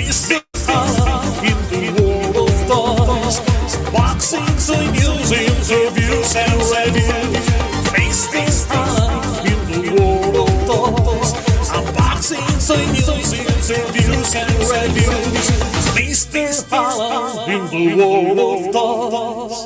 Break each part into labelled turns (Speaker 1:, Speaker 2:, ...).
Speaker 1: Mr. Alan in the world of toys. Boxing, toy museums, reviews and reviews. Mr. Alan in the world of toys. Unboxing, toy museums, reviews and reviews. Mr. Alan in the world of toys.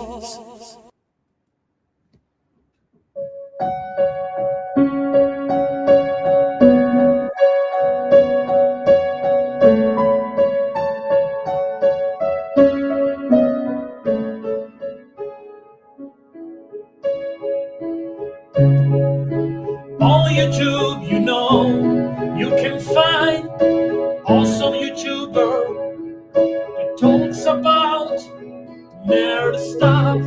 Speaker 1: On YouTube, you can find awesome YouTuber that talks about nerd stuff.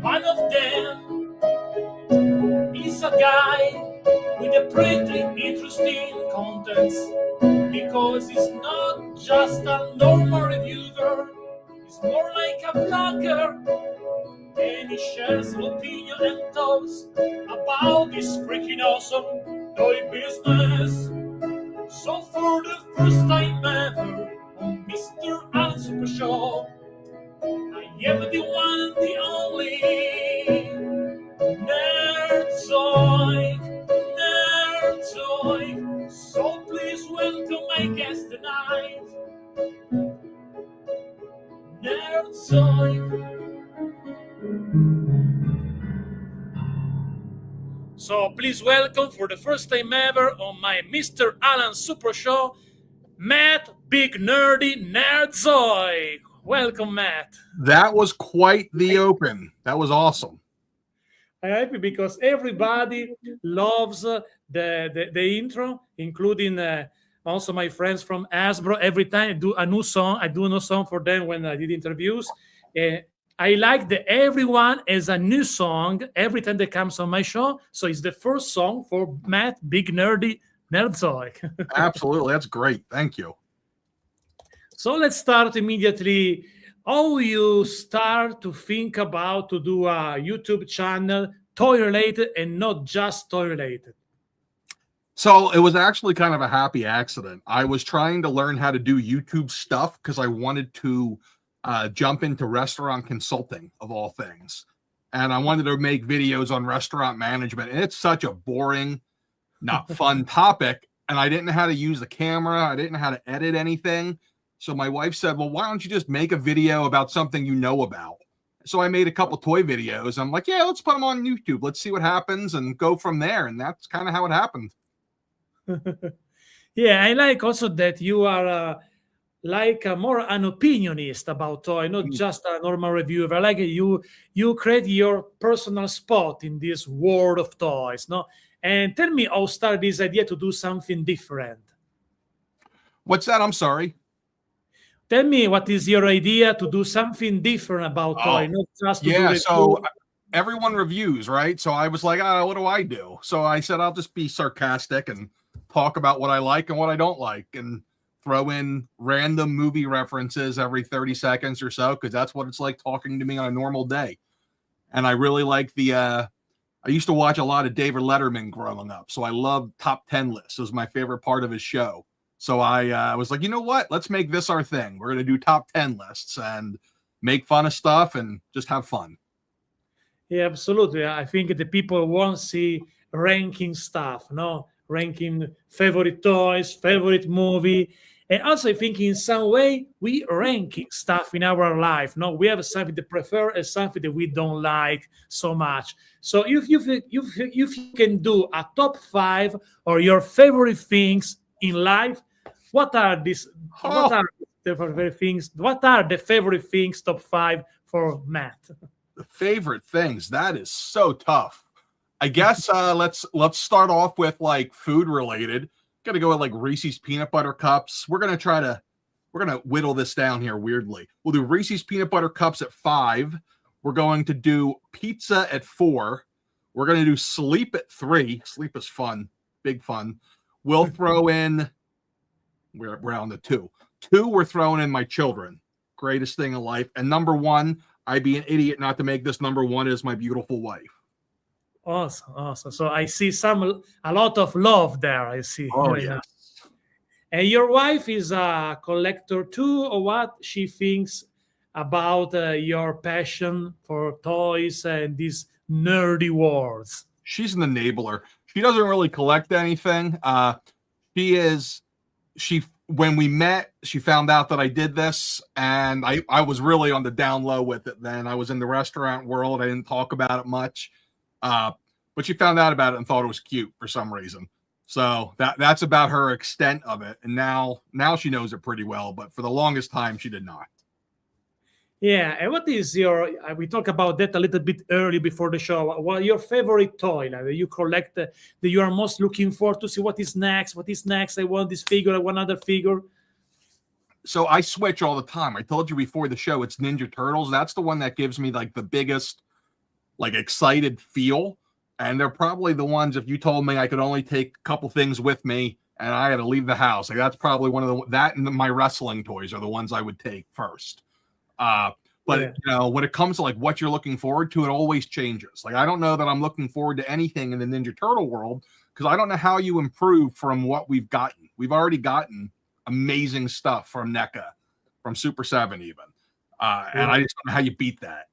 Speaker 1: One of them is a guy with a pretty interesting contents because he's not just a normal reviewer, he's more like a vlogger. And he shares an opinion and thoughts about this freaking awesome toy business. So for the first time ever on Mr. Alan SuperShow, I am the one, the only Nerdzoic. So please welcome my guest tonight, Nerdzoic. So please welcome for the first time ever on my Mr. Alan SuperShow, Matt Big Nerdy Nerdzoic. Welcome, Matt.
Speaker 2: That was quite the open. That was awesome.
Speaker 1: I'm happy because everybody loves the intro, including also my friends from Hasbro. Every time I do a new song, I do a new song for them when I did interviews. I like that everyone has a new song every time they comes on my show. So it's the first song for Matt Big Nerdy Nerdzoic.
Speaker 2: Absolutely. That's great. Thank you.
Speaker 1: So let's start immediately. How you start to think about to do a YouTube channel toy related and not just toy related?
Speaker 2: So it was actually kind of a happy accident. I was trying to learn how to do YouTube stuff because I wanted to jump into restaurant consulting of all things. And I wanted to make videos on restaurant management. And it's such a boring, not fun topic. And I didn't know how to use the camera. I didn't know how to edit anything. So my wife said, well, why don't you just make a video about something you know about? So I made a couple toy videos. I'm like, yeah, let's put them on YouTube. Let's see what happens and go from there. And that's kind of how it happened.
Speaker 1: Yeah, I like also that you are like more an opinionist about toy, not just a normal reviewer. I like it. You create your personal spot in this world of toys, no? And tell me how started this idea to do something different.
Speaker 2: What's that? I'm sorry.
Speaker 1: Tell me what is your idea to do something different about toy, not just to do
Speaker 2: so everyone reviews, right? So I was like, what do I do? So I said, I'll just be sarcastic and talk about what I like and what I don't like and throw in random movie references every 30 seconds or so, because that's what it's like talking to me on a normal day. And I really like I used to watch a lot of David Letterman growing up. So I love top 10 lists. It was my favorite part of his show. So I was like, you know what? Let's make this our thing. We're going to do top 10 lists and make fun of stuff and just have fun.
Speaker 1: Yeah, absolutely. I think the people want to see ranking stuff, no? Ranking favorite toys, favorite movie. And also I think in some way we ranking stuff in our life. No, we have something to prefer and something that we don't like so much. So if you can do a top 5 or your favorite things in life, what are these? What are the favorite things? What are the favorite things? Top 5 for Matt.
Speaker 2: The favorite things. That is so tough. I guess let's start off with like food related. Got to go with like Reese's peanut butter cups. We're gonna whittle this down here weirdly. We'll do Reese's peanut butter cups at 5. We're going to do pizza at 4. We're gonna do sleep at 3. Sleep is fun, big fun. We'll throw in. We're on the 2. 2, we're throwing in my children. Greatest thing in life. And number 1, I'd be an idiot not to make this number 1 is my beautiful wife.
Speaker 1: Awesome. So I see a lot of love there. I see.
Speaker 2: Oh, yes.
Speaker 1: And your wife is a collector too, or what she thinks about your passion for toys and these nerdy worlds?
Speaker 2: She's an enabler. She doesn't really collect anything. She is she when we met, she found out that I did this, and I was really on the down low with it then. I was in the restaurant world. I didn't talk about it much. But she found out about it and thought it was cute for some reason. So that's about her extent of it. And now she knows it pretty well, but for the longest time she did not.
Speaker 1: Yeah, and what is your? We talked about that a little bit early before the show. What your favorite toy that you collect, that you are most looking forward to see what is next? What is next? I want this figure. I want another figure.
Speaker 2: So I switch all the time. I told you before the show, it's Ninja Turtles. That's the one that gives me like the biggest, like excited feel. And they're probably the ones, if you told me I could only take a couple things with me and I had to leave the house, like that's probably one of the, that and my wrestling toys are the ones I would take first. But
Speaker 1: Yeah.
Speaker 2: you know, when it comes to like what you're looking forward to, it always changes. Like I don't know that I'm looking forward to anything in the Ninja Turtle world because I don't know how you improve from what we've gotten. We've already gotten amazing stuff from NECA, from Super 7 even. And I just don't know how you beat that.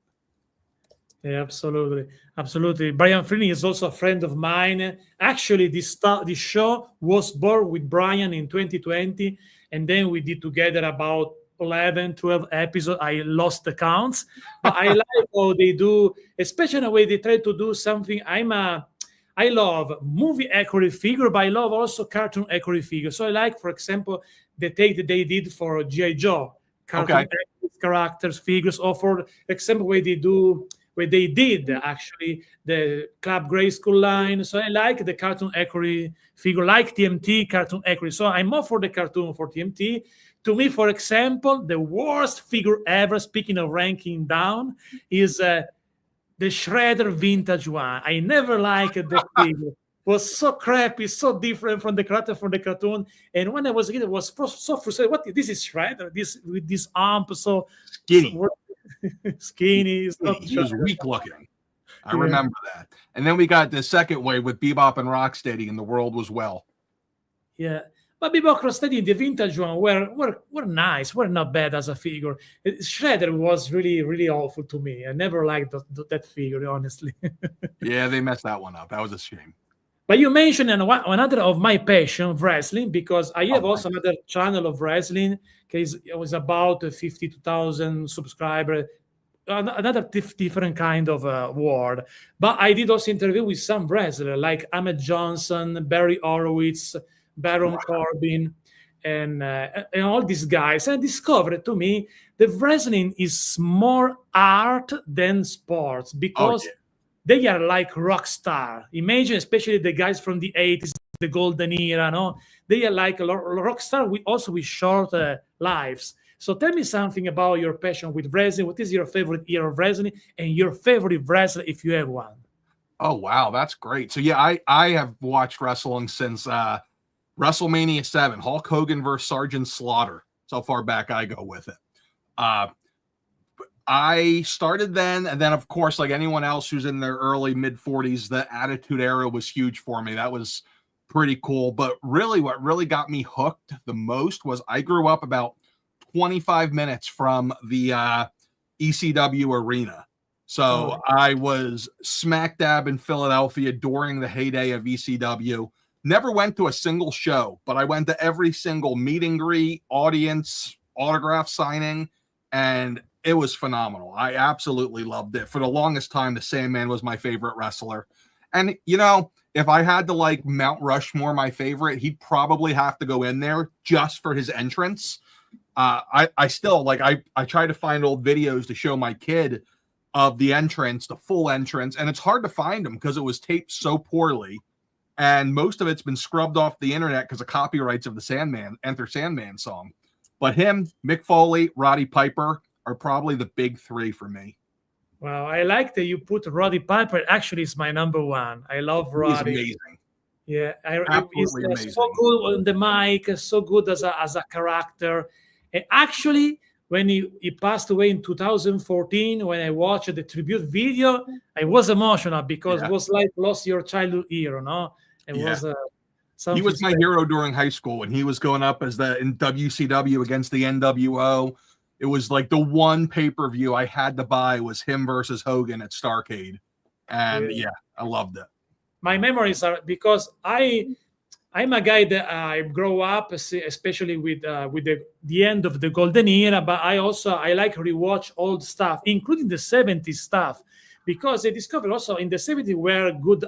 Speaker 1: Yeah, absolutely, absolutely. Brian Freeling is also a friend of mine. Actually, this show was born with Brian in 2020, and then we did together about 11, 12 episodes. I lost the counts, but I like how they do, especially in a way they try to do something. I love movie accurate figure, but I love also cartoon accurate figure. So I like, for example, the take that they did for G.I. Joe, cartoon accurate characters, figures, or for example, where they did actually the Club Grayskull line. So I like the cartoon accurate figure, like TMT cartoon accurate. So I'm more for the cartoon for TMT. To me, for example, the worst figure ever, speaking of ranking down, is the Shredder vintage one. I never liked the figure. It was so crappy, so different from the character from the cartoon. And when I was a kid, it was so frustrated. What, this is Shredder? This with this arm so
Speaker 2: Skinny.
Speaker 1: Skinny.
Speaker 2: He was weak looking. I remember that. And then we got the second wave with Bebop and Rocksteady, and the world was well.
Speaker 1: Yeah. But Bebop and Rocksteady, the vintage one, were nice. Were not bad as a figure. Shredder was really, really awful to me. I never liked that figure, honestly.
Speaker 2: Yeah, they messed that one up. That was a shame.
Speaker 1: But you mentioned another of my passion, wrestling, because I have also another channel of wrestling. It was about 52,000 subscribers, another different kind of world. But I did also interview with some wrestlers like Ahmed Johnson, Barry Horowitz, Baron Corbin, and all these guys. And I discovered to me the wrestling is more art than sports because they are like rock star. Imagine, especially the guys from the 80s, the golden era, no? They are like a rock star with short lives. So tell me something about your passion with wrestling. What is your favorite era of wrestling and your favorite wrestler if you have one?
Speaker 2: Oh, wow. That's great. So, yeah, I have watched wrestling since WrestleMania 7, Hulk Hogan versus Sergeant Slaughter. So far back I go with it. I started then, and then, of course, like anyone else who's in their early, mid-40s, the Attitude Era was huge for me. That was pretty cool. But really, what really got me hooked the most was I grew up about 25 minutes from the ECW arena. So I was smack dab in Philadelphia during the heyday of ECW. Never went to a single show, but I went to every single meet and greet, audience, autograph signing, and it was phenomenal. I absolutely loved it. For the longest time, the Sandman was my favorite wrestler. And, you know, if I had to like Mount Rushmore, my favorite, he'd probably have to go in there just for his entrance. I still like, I try to find old videos to show my kid of the entrance, the full entrance. And it's hard to find them because it was taped so poorly. And most of it's been scrubbed off the internet because of copyrights of the Sandman, Enter Sandman song. But him, Mick Foley, Roddy Piper are probably the big three for me.
Speaker 1: Wow, I like that you put Roddy Piper. Actually, it's my number one. I love Roddy.
Speaker 2: He's amazing.
Speaker 1: Yeah,
Speaker 2: Absolutely amazing.
Speaker 1: So good on the mic, so good as a character. And actually, when he passed away in 2014, when I watched the tribute video, I was emotional because it was like lost your childhood hero, no? It was
Speaker 2: He was my hero during high school when he was going up as in WCW against the NWO. It was like the one pay-per-view I had to buy was him versus Hogan at Starrcade. And yeah, I loved it.
Speaker 1: My memories are because I'm a guy that I grow up, especially with the end of the golden era. But I like rewatch old stuff, including the '70s stuff, because I discovered also in the '70s were good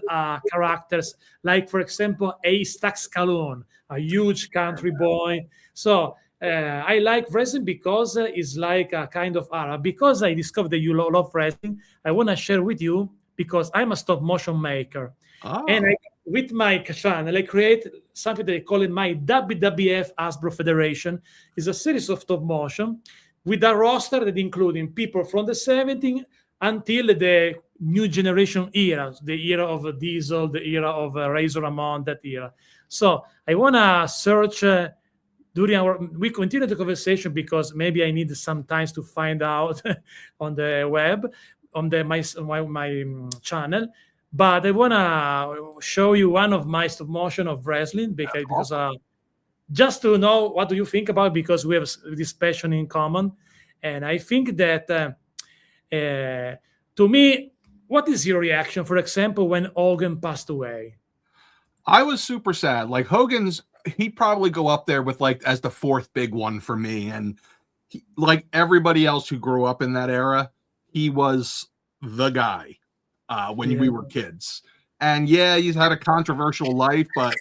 Speaker 1: characters, like for example Ace Taxcalon, a huge country boy. So I like wrestling because it's like a kind of art. Because I discovered that you love wrestling, I want to share with you because I'm a stop motion maker. And with my channel, I create something they call it my WWF Hasbro Federation. It's a series of stop motion with a roster that including people from the '70s until the new generation era, the era of Diesel, the era of Razor Ramon, that era. So I want to search we continue the conversation because maybe I need some time to find out on the web, on my channel. But I want to show you one of my stop motion of wrestling because just to know what do you think about it, because we have this passion in common. And I think that to me, what is your reaction, for example, when Hogan passed away?
Speaker 2: I was super sad. Like he'd probably go up there with like as the fourth big one for me. And like everybody else who grew up in that era, he was the guy. When we were kids. And yeah, he's had a controversial life, but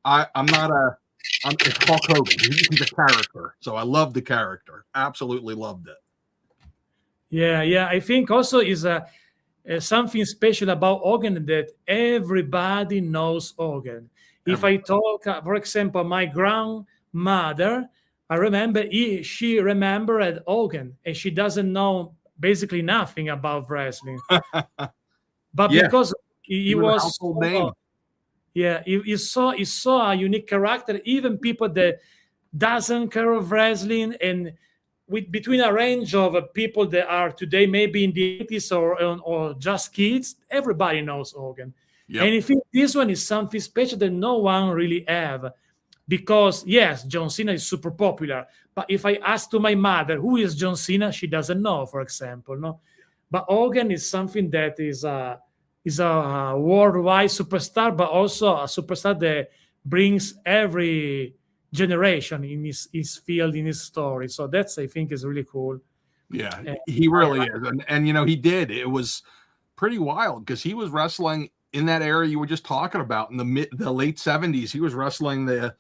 Speaker 2: it's Hulk Hogan. He's a character. So I love the character. Absolutely loved it.
Speaker 1: Yeah. I think also is something special about Hogan that everybody knows Hogan. If I talk, for example, my grandmother, I remember she remembered Hogan and she doesn't know basically nothing about wrestling. But because he was he saw a unique character, even people that doesn't care of wrestling, and between a range of people that are today maybe in the 80s or just kids, everybody knows Hogan. Yep. And I think this one is something special that no one really have, because yes, John Cena is super popular, but if I ask to my mother who is John Cena, she doesn't know, for example, no. But Hogan is something that is a worldwide superstar, but also a superstar that brings every generation in his field, in his story. So that's, I think, is really cool.
Speaker 2: Yeah, he really is. And you know, he did. It was pretty wild because he was wrestling in that era you were just talking about in the late '70s. He was wrestling the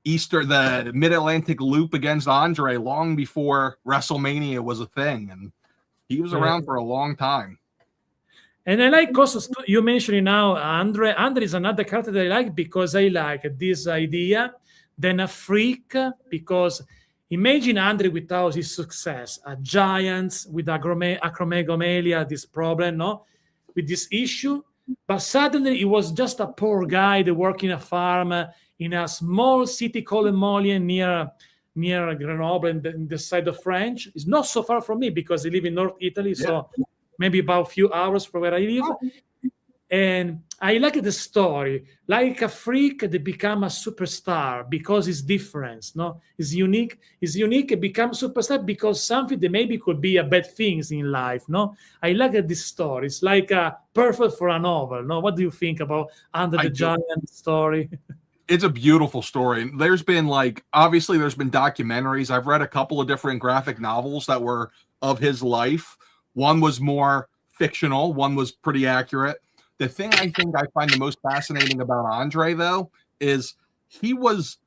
Speaker 2: Mid-Atlantic Loop against Andre long before WrestleMania was a thing. And he was around for a long time.
Speaker 1: And I like also, you mentioned now, Andre. Andre is another character that I like because I like this idea, then a freak, because imagine Andre without his success, a giant with acromegalia, this problem, no, with this issue. But suddenly he was just a poor guy that worked in a farm in a small city called Emolien near Grenoble in the side of France. It's not so far from me because I live in North Italy, so maybe about a few hours from where I live. And I like the story, like a freak that become a superstar because it's different, no? It's unique. It's unique and become superstar because something that maybe could be a bad things in life, no? I like this story. It's like perfect for a novel, no? What do you think about Andre the Giant story?
Speaker 2: It's a beautiful story. There's been obviously there's been documentaries. I've read a couple of different graphic novels that were of his life. One was more fictional. One was pretty accurate. The thing I think I find the most fascinating about Andre, though, is he was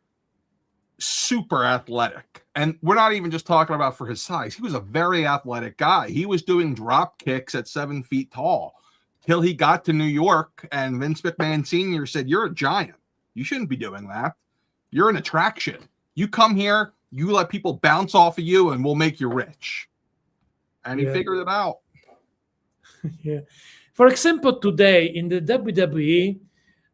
Speaker 2: super athletic. And we're not even just talking about for his size. He was a very athletic guy. He was doing drop kicks at 7 feet tall till he got to New York, and Vince McMahon Sr. said, "You're a giant. You shouldn't be doing that. You're an attraction. You come here, you let people bounce off of you, and we'll make you rich." And he figured it out.
Speaker 1: Yeah. For example, today in the WWE,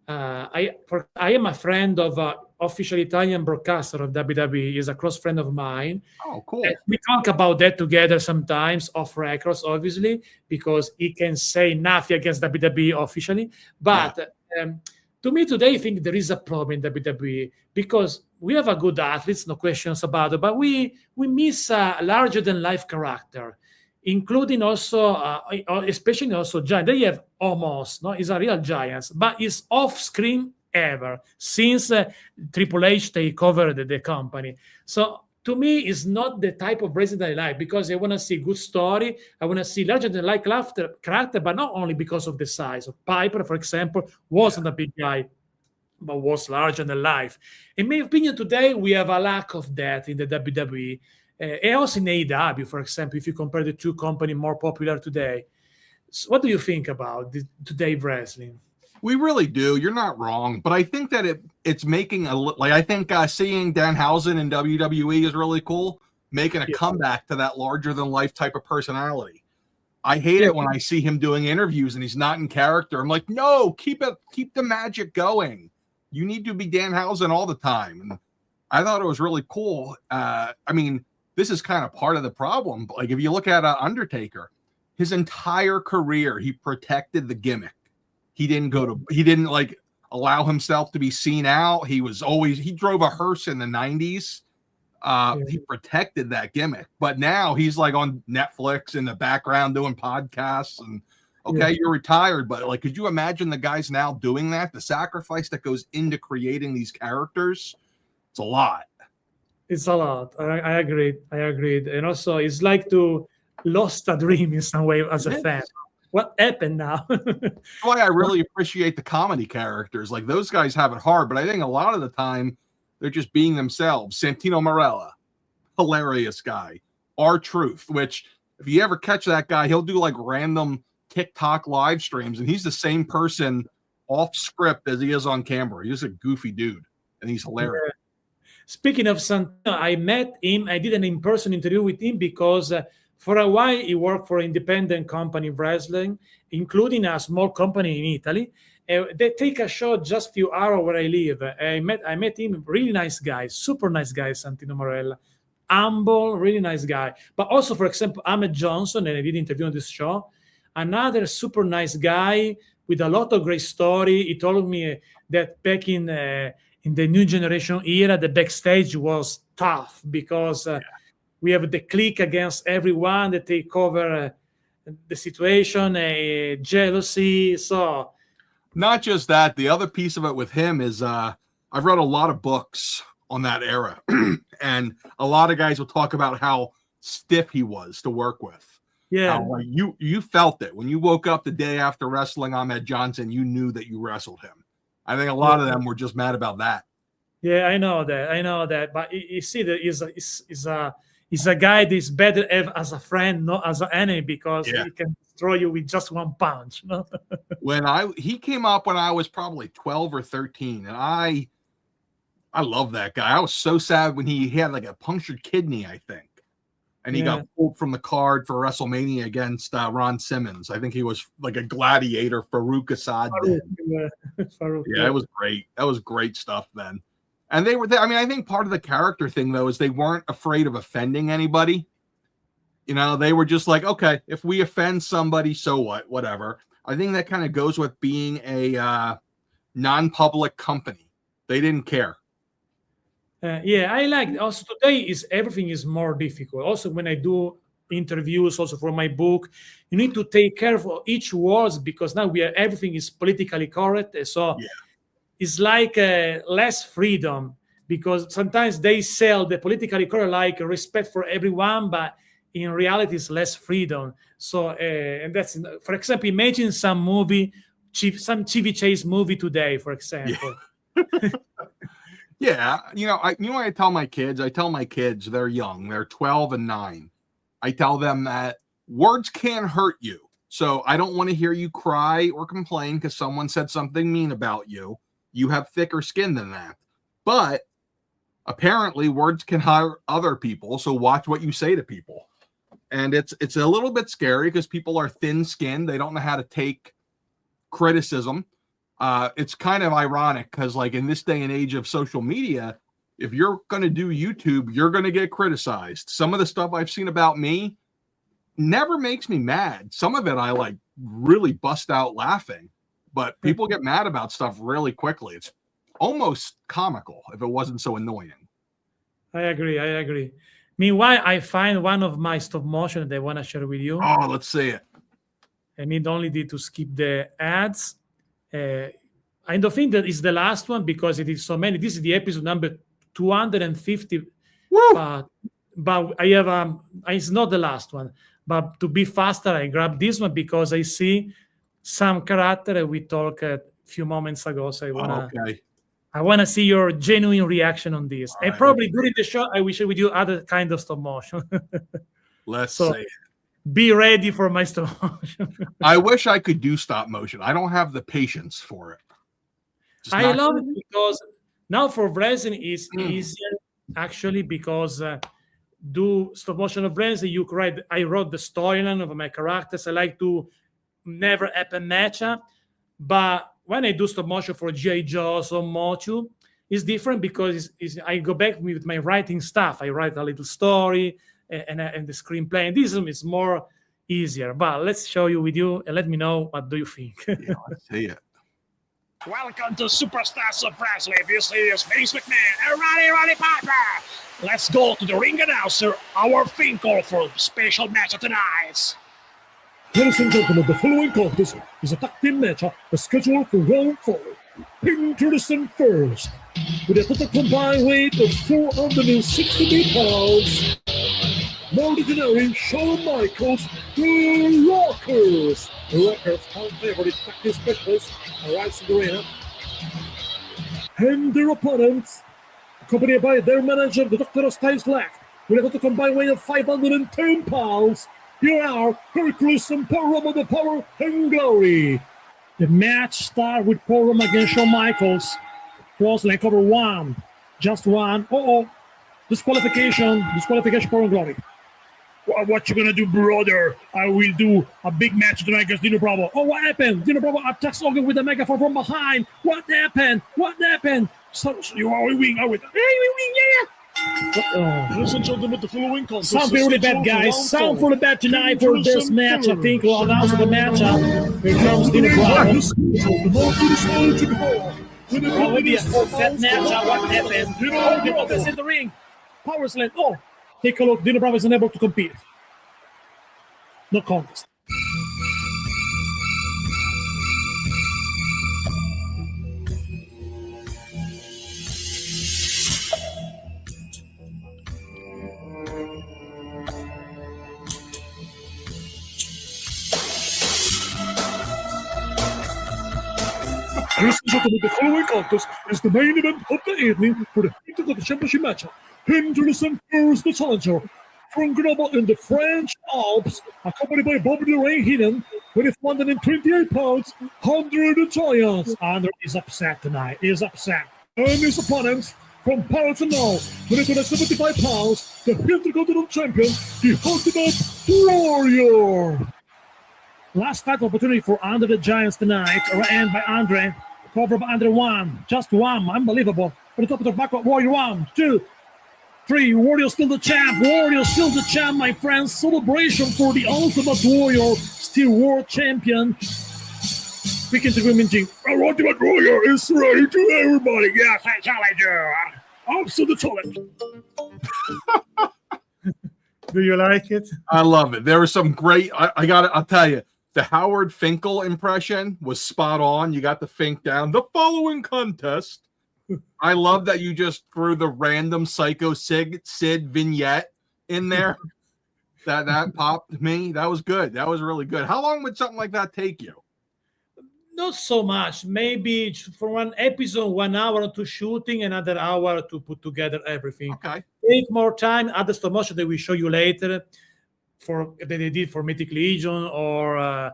Speaker 1: I am a friend of official Italian broadcaster of WWE. He's a close friend of mine.
Speaker 2: Oh, cool.
Speaker 1: And we talk about that together sometimes, off records, obviously, because he can say nothing against WWE officially. But To me today, I think there is a problem in WWE because we have a good athletes, no questions about it, but we miss a larger than life character, including also, especially also giant. They have almost no, is a real giants, but is off screen ever since Triple H take over the company. So to me, it's not the type of wrestling I like because I want to see good story. I want to see larger than life character, but not only because of the size. Of Piper, for example, wasn't a big guy, but was larger than life. In my opinion, today we have a lack of that in the WWE. And also in AEW, for example, if you compare the two companies more popular today. So what do you think about today wrestling?
Speaker 2: We really do. You're not wrong, but I think that it's making I think seeing Danhausen in WWE is really cool, making a comeback to that larger than life type of personality. I hate it when I see him doing interviews and he's not in character. I'm like, no, keep the magic going. You need to be Danhausen all the time. And I thought it was really cool. I mean, this is kind of part of the problem. Like if you look at Undertaker, his entire career he protected the gimmick. He didn't like allow himself to be seen out. He drove a hearse in the 90s. He protected that gimmick, but now he's like on Netflix in the background doing podcasts and you're retired, but like, could you imagine the guys now doing that? The sacrifice that goes into creating these characters, it's a lot.
Speaker 1: It's a lot. I agree. And also it's like to lost a dream in some way as a fan. What happened now?
Speaker 2: That's why I really appreciate the comedy characters. Like those guys have it hard, but I think a lot of the time they're just being themselves. Santino Marella, hilarious guy. R-Truth, which if you ever catch that guy, he'll do like random TikTok live streams, and he's the same person off script as he is on camera. He's a goofy dude, and he's hilarious.
Speaker 1: Yeah. Speaking of Santino, I met him. I did an in-person interview with him because for a while, he worked for an independent company wrestling, including a small company in Italy. They take a show just a few hours where I live. I met him, really nice guy, super nice guy, Santino Marella. Humble, really nice guy. But also, for example, Ahmed Johnson, and I did interview on this show, another super nice guy with a lot of great story. He told me that back in the new generation era, the backstage was tough because we have the clique against everyone that take over the situation, jealousy. So,
Speaker 2: not just that, the other piece of it with him is I've read a lot of books on that era, and a lot of guys will talk about how stiff he was to work with.
Speaker 1: Yeah,
Speaker 2: how, like, you felt it when you woke up the day after wrestling Ahmed Johnson. You knew that you wrestled him. I think a lot of them were just mad about that.
Speaker 1: Yeah, I know that. But you see, that he's a guy that's better as a friend, not as an enemy, because he can destroy you with just one punch. No?
Speaker 2: He came up when I was probably 12 or 13, and I love that guy. I was so sad when he had like a punctured kidney, I think, and he got pulled from the card for WrestleMania against Ron Simmons. I think he was like a gladiator, Farouk Assad. It was great. That was great stuff then. And they were there. I mean, I think part of the character thing, though, is they weren't afraid of offending anybody. You know, they were just like, okay, if we offend somebody, so what? Whatever. I think that kind of goes with being a non-public company. They didn't care.
Speaker 1: I like also today everything is more difficult. Also, when I do interviews, also for my book, you need to take care of each words because now everything is politically correct. So it's like less freedom because sometimes they sell the politically correct like respect for everyone, but in reality, it's less freedom. So, and that's, for example, imagine some movie, some TV chase movie today, for example.
Speaker 2: You know what I tell my kids? I tell my kids, they're young, they're 12 and 9. I tell them that words can hurt you. So I don't want to hear you cry or complain because someone said something mean about you. You have thicker skin than that. But apparently words can hurt other people. So watch what you say to people. And it's a little bit scary because people are thin-skinned. They don't know how to take criticism. It's kind of ironic because, like, in this day and age of social media, if you're going to do YouTube, you're going to get criticized. Some of the stuff I've seen about me never makes me mad. Some of it I like really bust out laughing. but people get mad about stuff really quickly. It's almost comical if it wasn't so annoying.
Speaker 1: I agree. Meanwhile, I find one of my stop motion that I want to share with you.
Speaker 2: Oh, let's see it.
Speaker 1: I need to skip the ads. I don't think that is the last one because it is so many. This is the episode number 250.
Speaker 2: Woo!
Speaker 1: But I have it's not the last one. But to be faster, I grab this one because I see some character we talked a few moments ago. So I wanna see your genuine reaction on this. And probably during the show, I will share with you other kind of stop motion.
Speaker 2: Let's see.
Speaker 1: Be ready for my stop motion.
Speaker 2: I wish I could do stop motion. I don't have the patience for it.
Speaker 1: I love it because now for wrestling is easier actually because do stop motion of wrestling. I wrote the storyline of my characters. I like to never happen matchup, but when I do stop motion for G.I. Joe or Mochu, it's different because I go back with my writing stuff. I write a little story and the screenplay. And this is more easier. But let's show you with you and let me know what do you think.
Speaker 2: Yeah, let's see it.
Speaker 3: Welcome to Superstars of Wrestling. This is Vince McMahon and Roddy Piper. Let's go to the ring announcer, our Finkel for special match of tonight.
Speaker 4: Ladies and gentlemen, the following contest is a tag team match scheduled for round 4. Introducing first, with a total combined weight of 463 pounds, Legendary Shawn Michaels, the Rockers. The Rockers, fan favorite tag team specialist, arrives in the arena. And their opponents, accompanied by their manager, the Doctor of Styles Black, with a total combined weight of 510 pounds. Here are Hercules and Paul Roma, the Power and Glory. The match starts with Paul Roma against Shawn Michaels. Cross line cover 1. Just 1. Disqualification, Power and Glory.
Speaker 3: Well, what you gonna do, brother? I will do a big match tonight against Dino Bravo.
Speaker 4: Oh, what happened? Dino Bravo attacks Hogan with a megaphone from behind. What happened?
Speaker 3: So you are winning, yeah.
Speaker 4: Ladies and gentlemen, the following contest. Sound really bad, guys. Sound really bad tonight for this match. I think we'll announce the matchup. Here comes Dino Bravo. Maybe a fat matchup. What happened? Dino Bravo is in the ring. Power slam. Oh, take a look. Dino Bravo is unable to compete. No contest. Ladies and gentlemen, the following contest is the main event of the evening for the heat of the championship match. Introducing first the challenger from Grenoble in the French Alps, accompanied by Bobby the Ray Heenan, with 128 pounds, 100 Giants. Andre is upset tonight. And his opponents from Paris and now, with 175 pounds, the Intercontinental Champion, the Ultimate Warrior. Last title opportunity for Andre the Giants tonight, and by Andre. Cover by Andre 1. Just 1. Unbelievable. On the top of the back, Warrior 1, 2, 3. Warrior still the champ, my friends. Celebration for the Ultimate Warrior, still world champion. Speaking to women,
Speaker 3: Ultimate Warrior is ready to everybody. Yes, I challenger. Also the challenge.
Speaker 1: Do you like it?
Speaker 2: I love it. There was some great. I'll tell you. The Howard Finkel impression was spot on. You got the Fink down. The following contest. I love that you just threw the random Psycho Sid vignette in there. that popped me. That was good. That was really good. How long would something like that take you?
Speaker 1: Not so much. Maybe for one episode, 1 hour to shooting, another hour to put together everything.
Speaker 2: Okay.
Speaker 1: Take more time. Other stop motion that we show you later. That they did for Mythic Legion or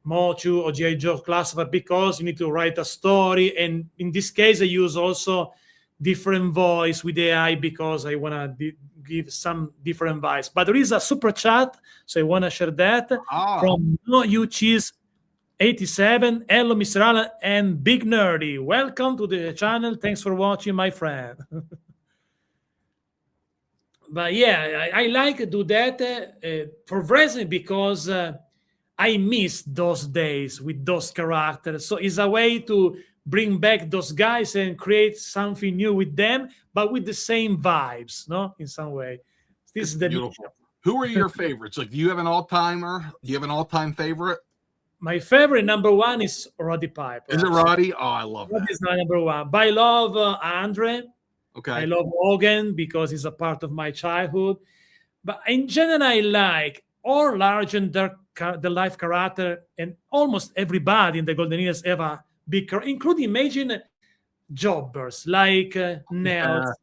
Speaker 1: Mochu or G.I. Joe Classified, because you need to write a story. And in this case, I use also different voice with AI because I want to give some different vibes. But there is a super chat, so I want to share that from No You Cheese 87. Hello, Mr. Allen and Big Nerdy. Welcome to the channel. Thanks for watching, my friend. But yeah, I like to do that for wrestling because I I miss those days with those characters. So it's a way to bring back those guys and create something new with them, but with the same vibes, no? In some way. This
Speaker 2: It's
Speaker 1: is the
Speaker 2: beautiful. Who are your favorites? Like, do you have an all-timer? Do you have an all-time favorite?
Speaker 1: my favorite number one is Roddy Piper.
Speaker 2: Is it Roddy? Oh, I love
Speaker 1: Roddy
Speaker 2: that.
Speaker 1: is my number one. But I love Andre. I
Speaker 2: Okay.
Speaker 1: love Hogan because he's a part of my childhood. But in general, I like all large and dark the life character, and almost everybody in the Golden Years ever big, including imagine jobbers like Nels,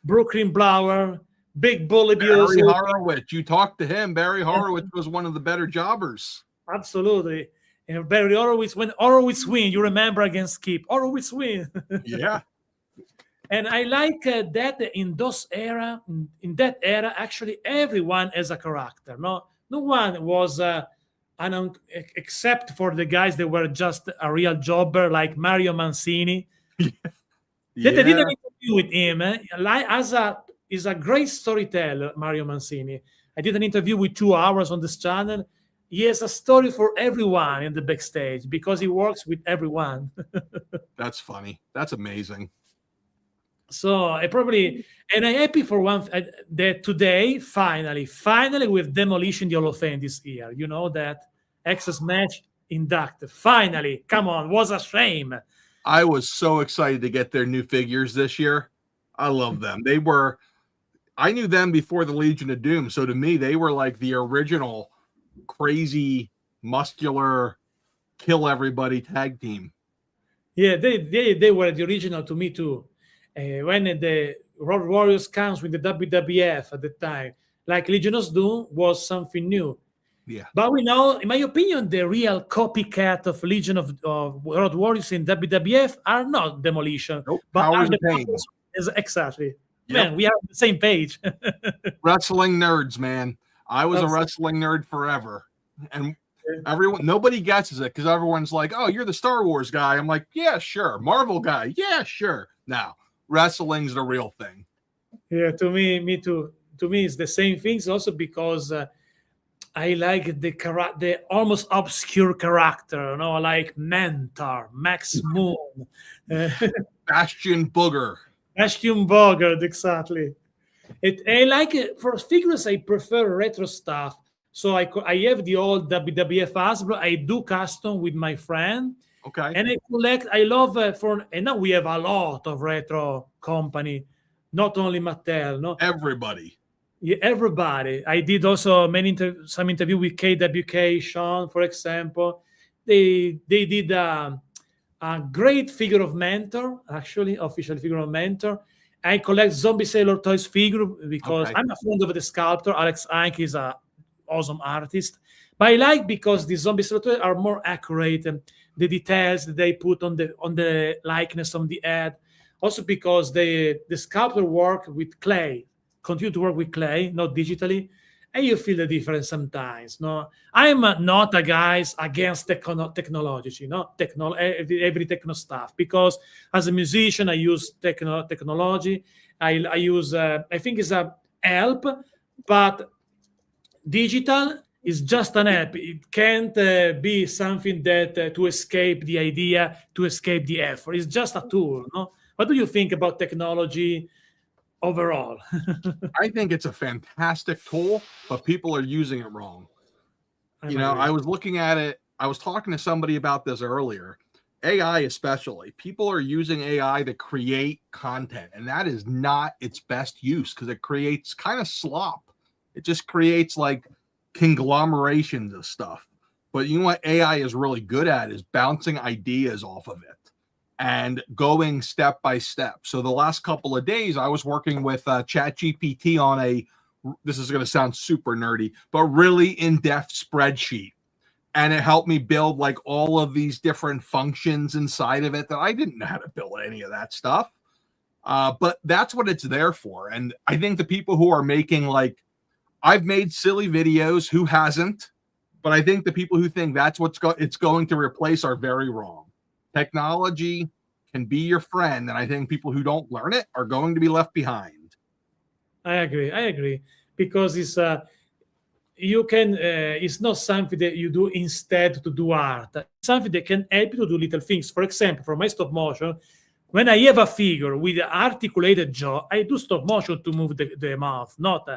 Speaker 1: Brooklyn Blower, Big Bully Bills.
Speaker 2: Barry Horowitz. You talked to him. Barry Horowitz was one of the better jobbers.
Speaker 1: Absolutely. And Barry Horowitz, when Horowitz win, you remember against Skip. Horowitz win.
Speaker 2: Yeah.
Speaker 1: And I like that in that era, actually everyone has a character. No one was except for the guys that were just a real jobber like Mario Mancini. That I did an interview with him. He's a great storyteller, Mario Mancini. I did an interview with 2 hours on this channel. He has a story for everyone in the backstage because he works with everyone.
Speaker 2: That's funny. That's amazing.
Speaker 1: So I'm happy for one that today, finally, with Demolition the Hall of Fame this year. You know that Access match inducted. Finally, come on, was a shame.
Speaker 2: I was so excited to get their new figures this year. I love them. I knew them before the Legion of Doom. So to me, they were like the original crazy, muscular, kill everybody tag team.
Speaker 1: Yeah, they were the original to me too. When the Road Warriors comes with the WWF at the time, like Legion of Doom was something new.
Speaker 2: Yeah.
Speaker 1: But we know, in my opinion, the real copycat of Legion of Road Warriors in WWF are not Demolition.
Speaker 2: Nope.
Speaker 1: But
Speaker 2: Powers
Speaker 1: are
Speaker 2: of Pain.
Speaker 1: Exactly.
Speaker 2: Yep.
Speaker 1: Man, we are on the same page.
Speaker 2: Wrestling nerds, man. I was a wrestling nerd forever. And nobody guesses it because everyone's like, oh, you're the Star Wars guy. I'm like, yeah, sure. Marvel guy. Yeah, sure. Now, wrestling's the real thing.
Speaker 1: Yeah, to me too. To me, it's the same things also because I like the almost obscure character, like Mentor, Max Moon.
Speaker 2: Bastion Booger.
Speaker 1: Bastion Bogart, exactly. I like it. For figures, I prefer retro stuff. So I have the old WWF Hasbro. I do custom with my friend.
Speaker 2: Okay.
Speaker 1: And I love and now we have a lot of retro company, not only Mattel, no?
Speaker 2: Everybody.
Speaker 1: Yeah, everybody. I did also some interview with KWK, Sean, for example. They did a great figure of Mentor, actually, official figure of Mentor. I collect Zombie Sailor Toys figure because I'm a friend of the sculptor. Alex Ike is an awesome artist. But I like because the Zombie Sailor Toys are more accurate. The details that they put on the likeness on the head. Also because the sculptor work with clay, continue to work with clay, not digitally. And you feel the difference sometimes. No, I'm not a guys against technology, every techno stuff. Because as a musician, I use technology. I use, I think it's a help, but digital is just an help. It can't be something that to escape the idea, to escape the effort. It's just a tool. No, what do you think about technology overall?
Speaker 2: I think it's a fantastic tool, but people are using it wrong. I was looking at it. I was talking to somebody about this earlier. AI especially. People are using AI to create content, and that is not its best use because it creates kind of slop. It just creates like conglomerations of stuff. But you know what AI is really good at is bouncing ideas off of it and going step by step. So the last couple of days, I was working with ChatGPT on this is going to sound super nerdy, but really in-depth spreadsheet. And it helped me build like all of these different functions inside of it that I didn't know how to build any of that stuff. But that's what it's there for. And I think the people who are making I've made silly videos, who hasn't? But I think the people who think that's it's going to replace are very wrong. Technology can be your friend, and I think people who don't learn it are going to be left behind.
Speaker 1: I agree because you can it's not something that you do instead to do art. It's something that can help you to do little things. For example, for my stop motion, when I have a figure with an articulated jaw, I do stop motion to move the mouth, not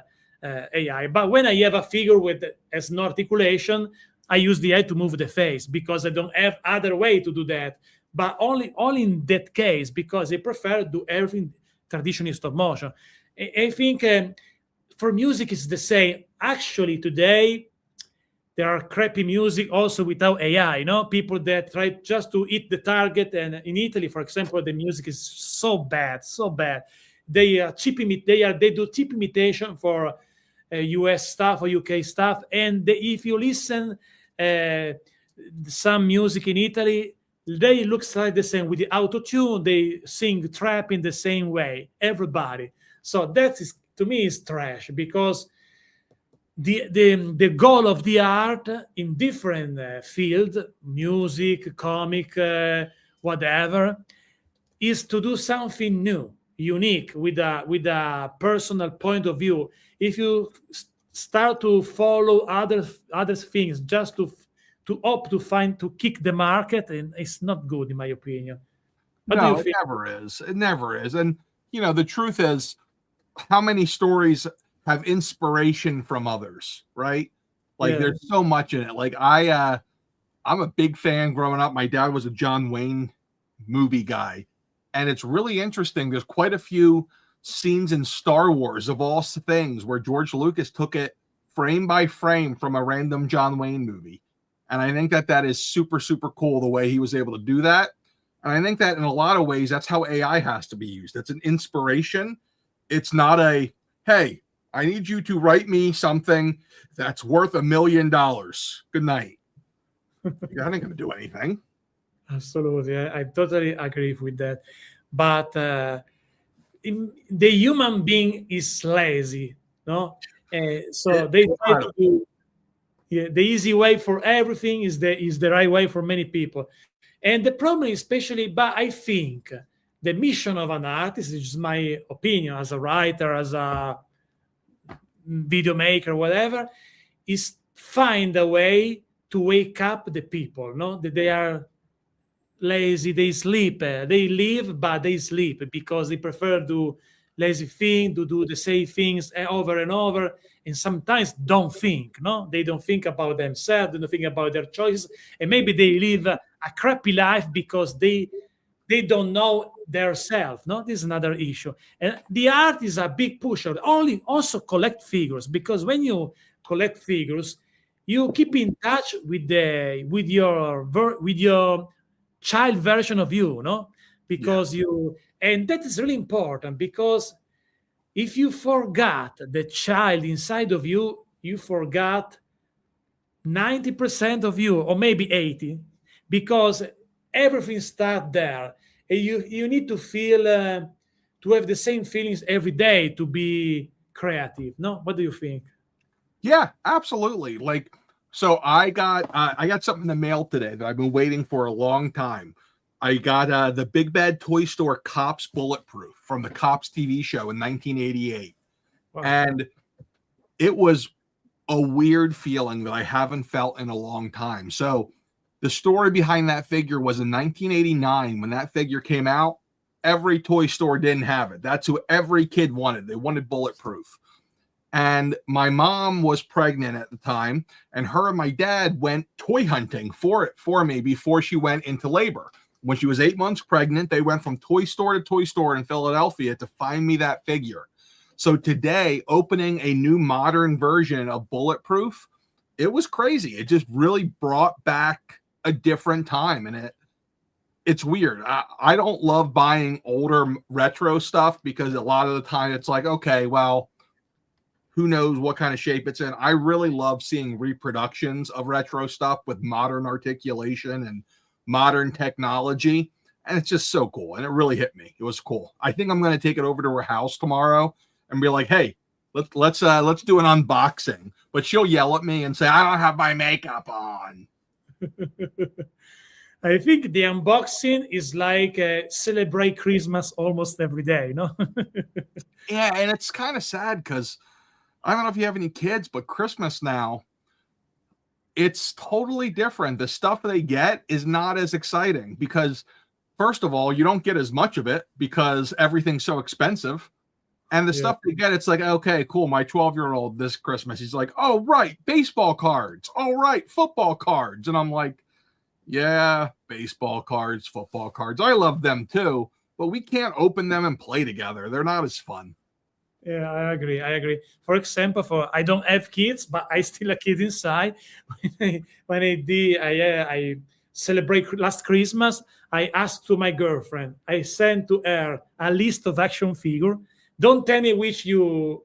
Speaker 1: AI. But when I have a figure with as no articulation, I use the eye to move the face because I don't have other way to do that. But only in that case, because I prefer to do everything traditionally stop motion. I think for music it's the same. Actually, today there are crappy music also without AI. People that try just to hit the target. And in Italy, for example, the music is so bad, so bad. They do cheap imitation for US stuff or UK stuff. And if you listen some music in Italy, they look like the same with the auto tune. They sing trap in the same way. Everybody. So that is, to me, is trash, because the goal of the art in different field, music, comic, whatever, is to do something new, unique, with a personal point of view. If you start to follow other things just to kick the market, and it's not good, in my opinion. What do you think?
Speaker 2: It never is. And the truth is, how many stories have inspiration from others, right? Like, there's so much in it. Like, I'm a big fan growing up. My dad was a John Wayne movie guy, and it's really interesting. There's quite a few scenes in Star Wars, of all things, where George Lucas took it frame by frame from a random John Wayne movie. And I think that is super, super cool, the way he was able to do that. And I think that in a lot of ways, that's how AI has to be used. It's an inspiration. It's not a, hey, I need you to write me something that's worth $1 million. Good night. That ain't going to do anything.
Speaker 1: Absolutely. I totally agree with that. But the human being is lazy, no? So they try to do, the easy way for everything is the right way for many people. And the problem, especially, but I think the mission of an artist, is my opinion as a writer, as a video maker, whatever, is find a way to wake up the people. No, that they are lazy, they sleep, they live, but they sleep because they prefer to do lazy thing, to do the same things over and over, and sometimes don't think. No, they don't think about themselves, they don't think about their choices, and maybe they live a crappy life because they don't know their self. No, this is another issue. And the art is a big pusher. Also collect figures, because when you collect figures, you keep in touch with your child version of you, no? Because and that is really important, because if you forgot the child inside of you, you forgot 90% of you, or maybe 80, because everything starts there. And you need to feel, to have the same feelings every day to be creative. No? What do you think?
Speaker 2: Yeah, absolutely. Like, so I got something in the mail today that I've been waiting for a long time. I got the Big Bad Toy Store Cops Bulletproof from the Cops TV show in 1988. Wow. And it was a weird feeling that I haven't felt in a long time. So the story behind that figure was in 1989, when that figure came out, every toy store didn't have it. That's who every kid wanted. They wanted Bulletproof. And my mom was pregnant at the time, and her and my dad went toy hunting for it for me before she went into labor. When she was 8 months pregnant, they went from toy store to toy store in Philadelphia to find me that figure. So today, opening a new modern version of Bulletproof, it was crazy. It just really brought back a different time. And it's weird. I don't love buying older retro stuff, because a lot of the time it's like, okay, well, who knows what kind of shape it's in. I really love seeing reproductions of retro stuff with modern articulation and modern technology. And it's just so cool. And it really hit me. It was cool. I think I'm going to take it over to her house tomorrow and be like, hey, let's do an unboxing. But she'll yell at me and say, I don't have my makeup on.
Speaker 1: I think the unboxing is like celebrate Christmas almost every day, no?
Speaker 2: Yeah, and it's kind of sad because I don't know if you have any kids, but Christmas now, it's totally different. The stuff they get is not as exciting because, first of all, you don't get as much of it because everything's so expensive. And the stuff they get, it's like, okay, cool. My 12-year-old this Christmas, he's like, oh, right, baseball cards. Oh, right, football cards. And I'm like, yeah, baseball cards, football cards. I love them too, but we can't open them and play together. They're not as fun.
Speaker 1: Yeah, I agree. For example, I don't have kids, but I still a kid inside. I celebrate last Christmas. I asked to my girlfriend. I sent to her a list of action figure. Don't tell me which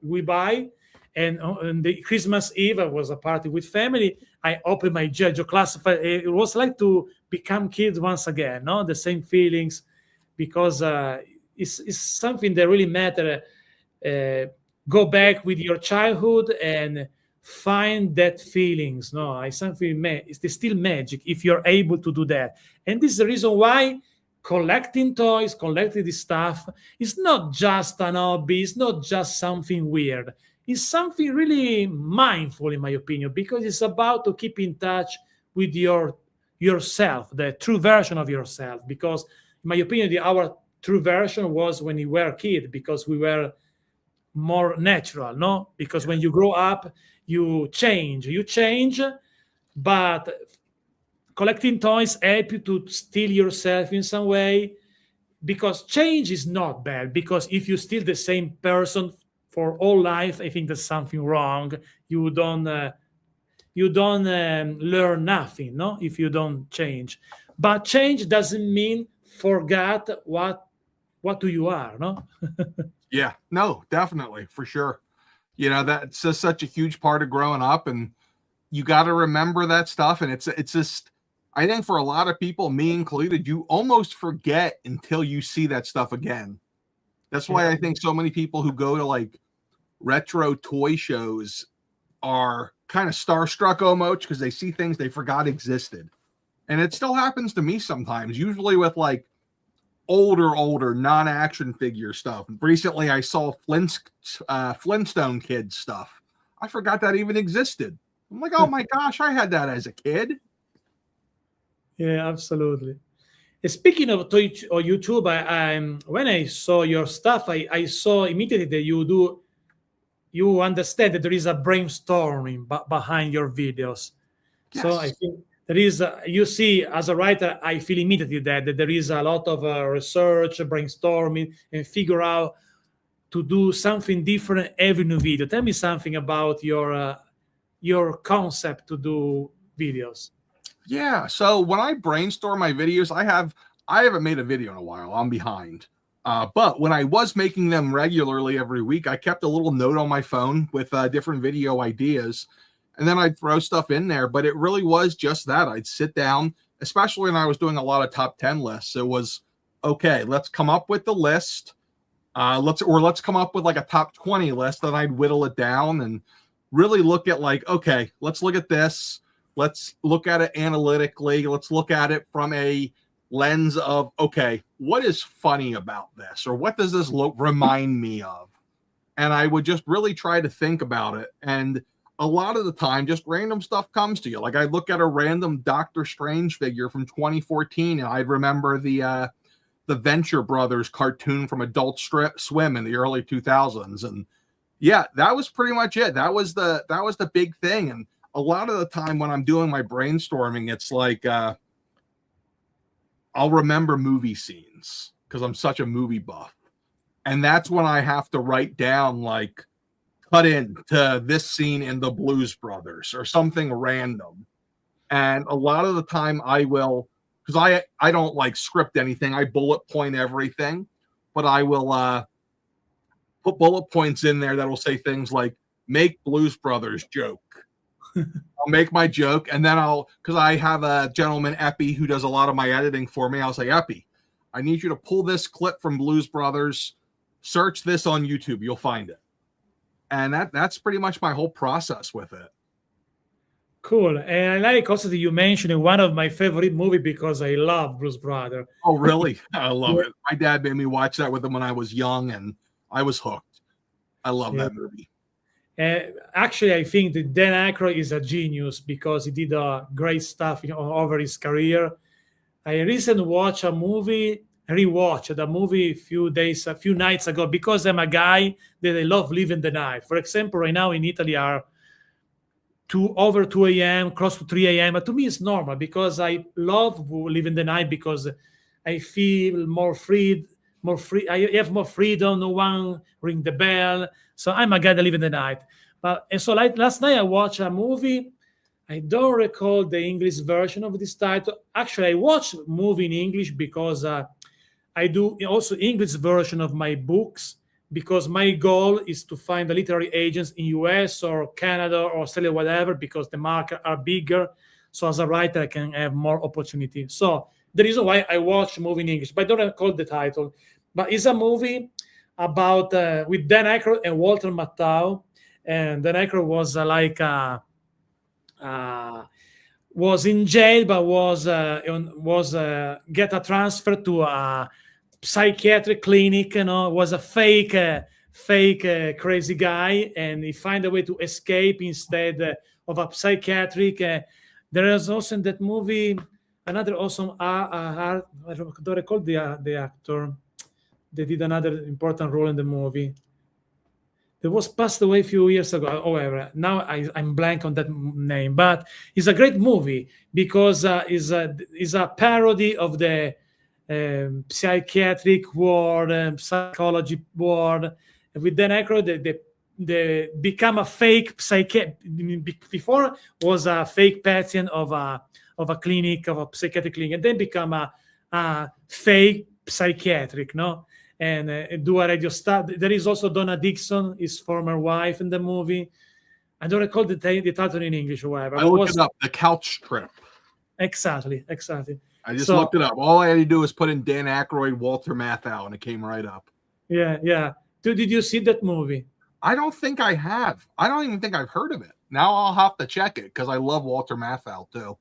Speaker 1: we buy. And on the Christmas Eve, I was a party with family. I opened my Jojo classified. It was like to become kids once again, no, the same feelings, because it's something that really matters. Go back with your childhood and find that feelings. No, it's something. It's still magic if you're able to do that. And this is the reason why collecting toys, collecting this stuff, is not just an hobby. It's not just something weird. It's something really mindful, in my opinion, because it's about to keep in touch with yourself, the true version of yourself. Because, in my opinion, our true version was when we were a kid, because we were more natural, no? Because when you grow up, you change, but collecting toys help you to steal yourself in some way, because change is not bad. Because if you still the same person for all life, I think there's something wrong. You don't learn nothing, no? If you don't change, but change doesn't mean forget what who you are, no?
Speaker 2: Yeah, no, definitely, for sure. You know, that's just such a huge part of growing up, and you got to remember that stuff. And it's just, I think for a lot of people, me included, you almost forget until you see that stuff again. That's why I think so many people who go to like retro toy shows are kind of starstruck almost, because they see things they forgot existed. And it still happens to me sometimes, usually with like older non-action figure stuff. Recently I saw Flintstone Kids stuff. I forgot that even existed. I'm like, oh my gosh, I had that as a kid.
Speaker 1: Yeah, absolutely. Speaking of Twitch or YouTube, when I saw your stuff, I saw immediately that you understand that there is a brainstorming behind your videos.
Speaker 2: Yes.
Speaker 1: So I think there is, you see, as a writer, I feel immediately that there is a lot of research, brainstorming, and figure out to do something different every new video. Tell me something about your concept to do videos.
Speaker 2: Yeah, so when I brainstorm my videos, I haven't made a video in a while. I'm behind. But when I was making them regularly every week, I kept a little note on my phone with different video ideas, and then I'd throw stuff in there. But it really was just that. I'd sit down, especially when I was doing a lot of top 10 lists. It was, okay, let's come up with the list. Let's come up with like a top 20 list. Then I'd whittle it down and really look at like, okay, let's look at this. Let's look at it analytically. Let's look at it from a lens of, okay, what is funny about this? Or what does this remind me of? And I would just really try to think about it. And a lot of the time, just random stuff comes to you. Like I look at a random Doctor Strange figure from 2014, and I'd remember the Venture Brothers cartoon from Adult Swim in the early 2000s. And yeah, that was pretty much it. That was the big thing. And a lot of the time when I'm doing my brainstorming, it's like I'll remember movie scenes because I'm such a movie buff. And that's when I have to write down, like, cut into this scene in the Blues Brothers or something random. And a lot of the time I will, because I don't like script anything. I bullet point everything, but I will put bullet points in there that will say things like, make Blues Brothers joke. I'll make my joke, and then because I have a gentleman, Epi, who does a lot of my editing for me. I'll say, Epi, I need you to pull this clip from Blues Brothers, search this on YouTube, you'll find it. And that's pretty much my whole process with it.
Speaker 1: Cool. And I like also that you mentioned one of my favorite movies because I love Blues Brothers.
Speaker 2: Oh, really? I love it. My dad made me watch that with him when I was young, and I was hooked. I love that movie.
Speaker 5: Actually, I think that Dan Aykroyd is a genius because he did great stuff over his career. I recently watched a movie, rewatched a movie a few nights ago because I'm a guy that I love living the night. For example, right now in Italy are over 2 a.m., close to 3 a.m. But to me, it's normal because I love living the night because I feel more free. I have more freedom. No one ring the bell. So I'm a guy that live in the night. And so like last night I watched a movie. I don't recall the English version of this title. Actually, I watch movie in English because I do also English version of my books because my goal is to find the literary agents in US or Canada or Australia, whatever, because the market are bigger. So as a writer, I can have more opportunity. So the reason why I watch movie in English, but I don't recall the title. But it's a movie about with Dan Aykroyd and Walter Matthau. And Dan Aykroyd was was in jail, but was get a transfer to a psychiatric clinic. Was a fake crazy guy, and he find a way to escape instead of a psychiatric. There is also in that movie another awesome. I don't recall the actor. They did another important role in the movie. That was passed away a few years ago. However, now I'm blank on that name, but it's a great movie because it's a parody of the psychiatric world, psychology world. With Dan Aykroyd, they become a fake psychiatric. Before was a fake patient of a clinic, of a psychiatric clinic, and then become a fake psychiatric, no? And do a radio star. There is also Donna Dixon, his former wife, in the movie. I don't recall the title in English, however.
Speaker 2: I looked it up. The Couch Trip.
Speaker 5: Exactly.
Speaker 2: I just looked it up. All I had to do was put in Dan Aykroyd, Walter Matthau, and it came right up.
Speaker 5: Yeah. Did you see that movie?
Speaker 2: I don't think I have. I don't even think I've heard of it. Now I'll have to check it because I love Walter Matthau too.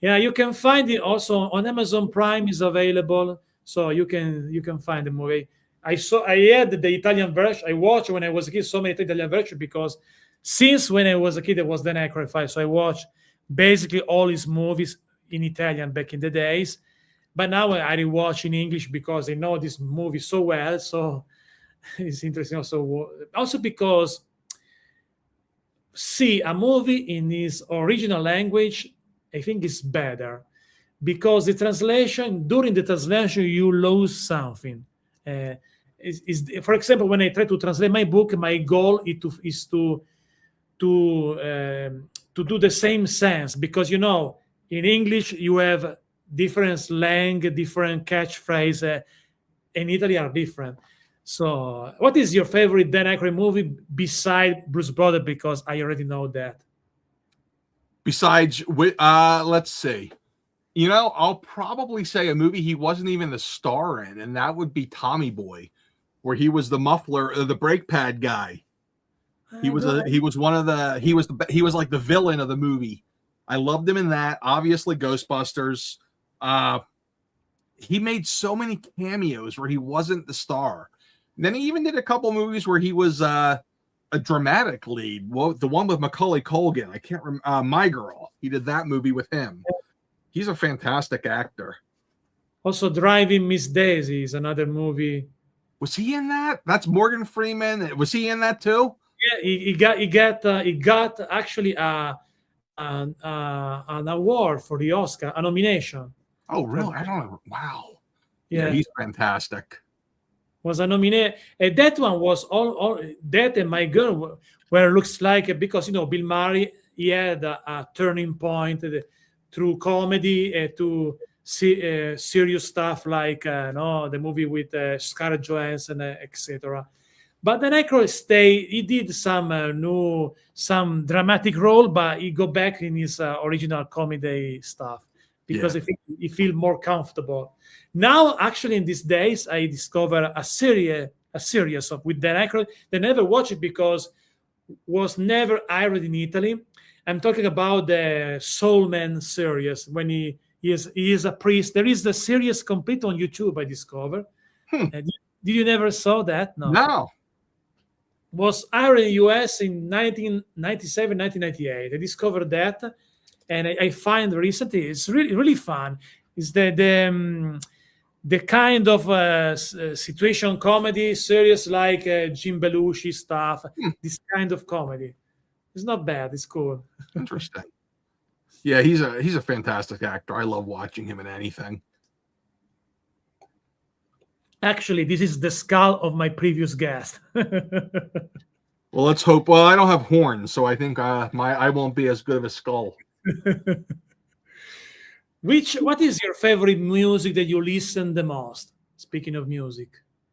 Speaker 5: Yeah, you can find it also on Amazon Prime. Is available. So you can find the movie. I had the Italian version. I watched when I was a kid so many Italian versions because since when I was a kid, it was Dan Aykroyd. So I watched basically all his movies in Italian back in the days. But now I rewatch in English because I know this movie so well. So it's interesting also because see a movie in its original language, I think is better. Because during the translation, you lose something. For example, when I try to translate my book, my goal is to do the same sense. Because, in English, you have different slang, different catchphrase. In Italy are different. So what is your favorite Dan Aykroyd movie beside Blues Brothers? Because I already know that.
Speaker 2: Besides, let's see. I'll probably say a movie he wasn't even the star in, and that would be Tommy Boy, where he was the muffler, the brake pad guy. He was like the villain of the movie. I loved him in that. Obviously, Ghostbusters. He made so many cameos where he wasn't the star. And then he even did a couple movies where he was a dramatic lead. Well, the one with Macaulay Culkin, I can't remember. My Girl. He did that movie with him. He's a fantastic actor.
Speaker 5: Also, Driving Miss Daisy is another movie.
Speaker 2: Was he in that? That's Morgan Freeman. Was he in that too?
Speaker 5: Yeah, he got actually an award for the Oscar, a nomination.
Speaker 2: Oh, really? I don't know. Wow.
Speaker 5: Yeah,
Speaker 2: he's fantastic.
Speaker 5: Was a nominee. And that one was all that and My Girl, where it looks like because Bill Murray, he had a turning point through comedy to serious stuff like the movie with Scarlett Johansson, etc. But then Aykroyd he did some dramatic role, but he go back in his original comedy stuff because I think he feel more comfortable. Now, actually, in these days, I discovered a series of with Dan Aykroyd. They never watched it because was never aired in Italy. I'm talking about the Soul Man series when he is a priest. There is the series complete on YouTube, I discovered. Did you never saw that?
Speaker 2: No.
Speaker 5: was aired in the US in 1997, 1998. I discovered that, and I find recently it's really really fun. It's the kind of situation comedy series like Jim Belushi stuff.
Speaker 2: Hmm.
Speaker 5: This kind of comedy. It's not bad. It's cool.
Speaker 2: Interesting. Yeah, he's a fantastic actor. I love watching him in anything.
Speaker 5: Actually, this is the skull of my previous guest.
Speaker 2: Well, let's hope. Well, I don't have horns, so I think I won't be as good of a skull.
Speaker 5: What is your favorite music that you listen the most? Speaking of music.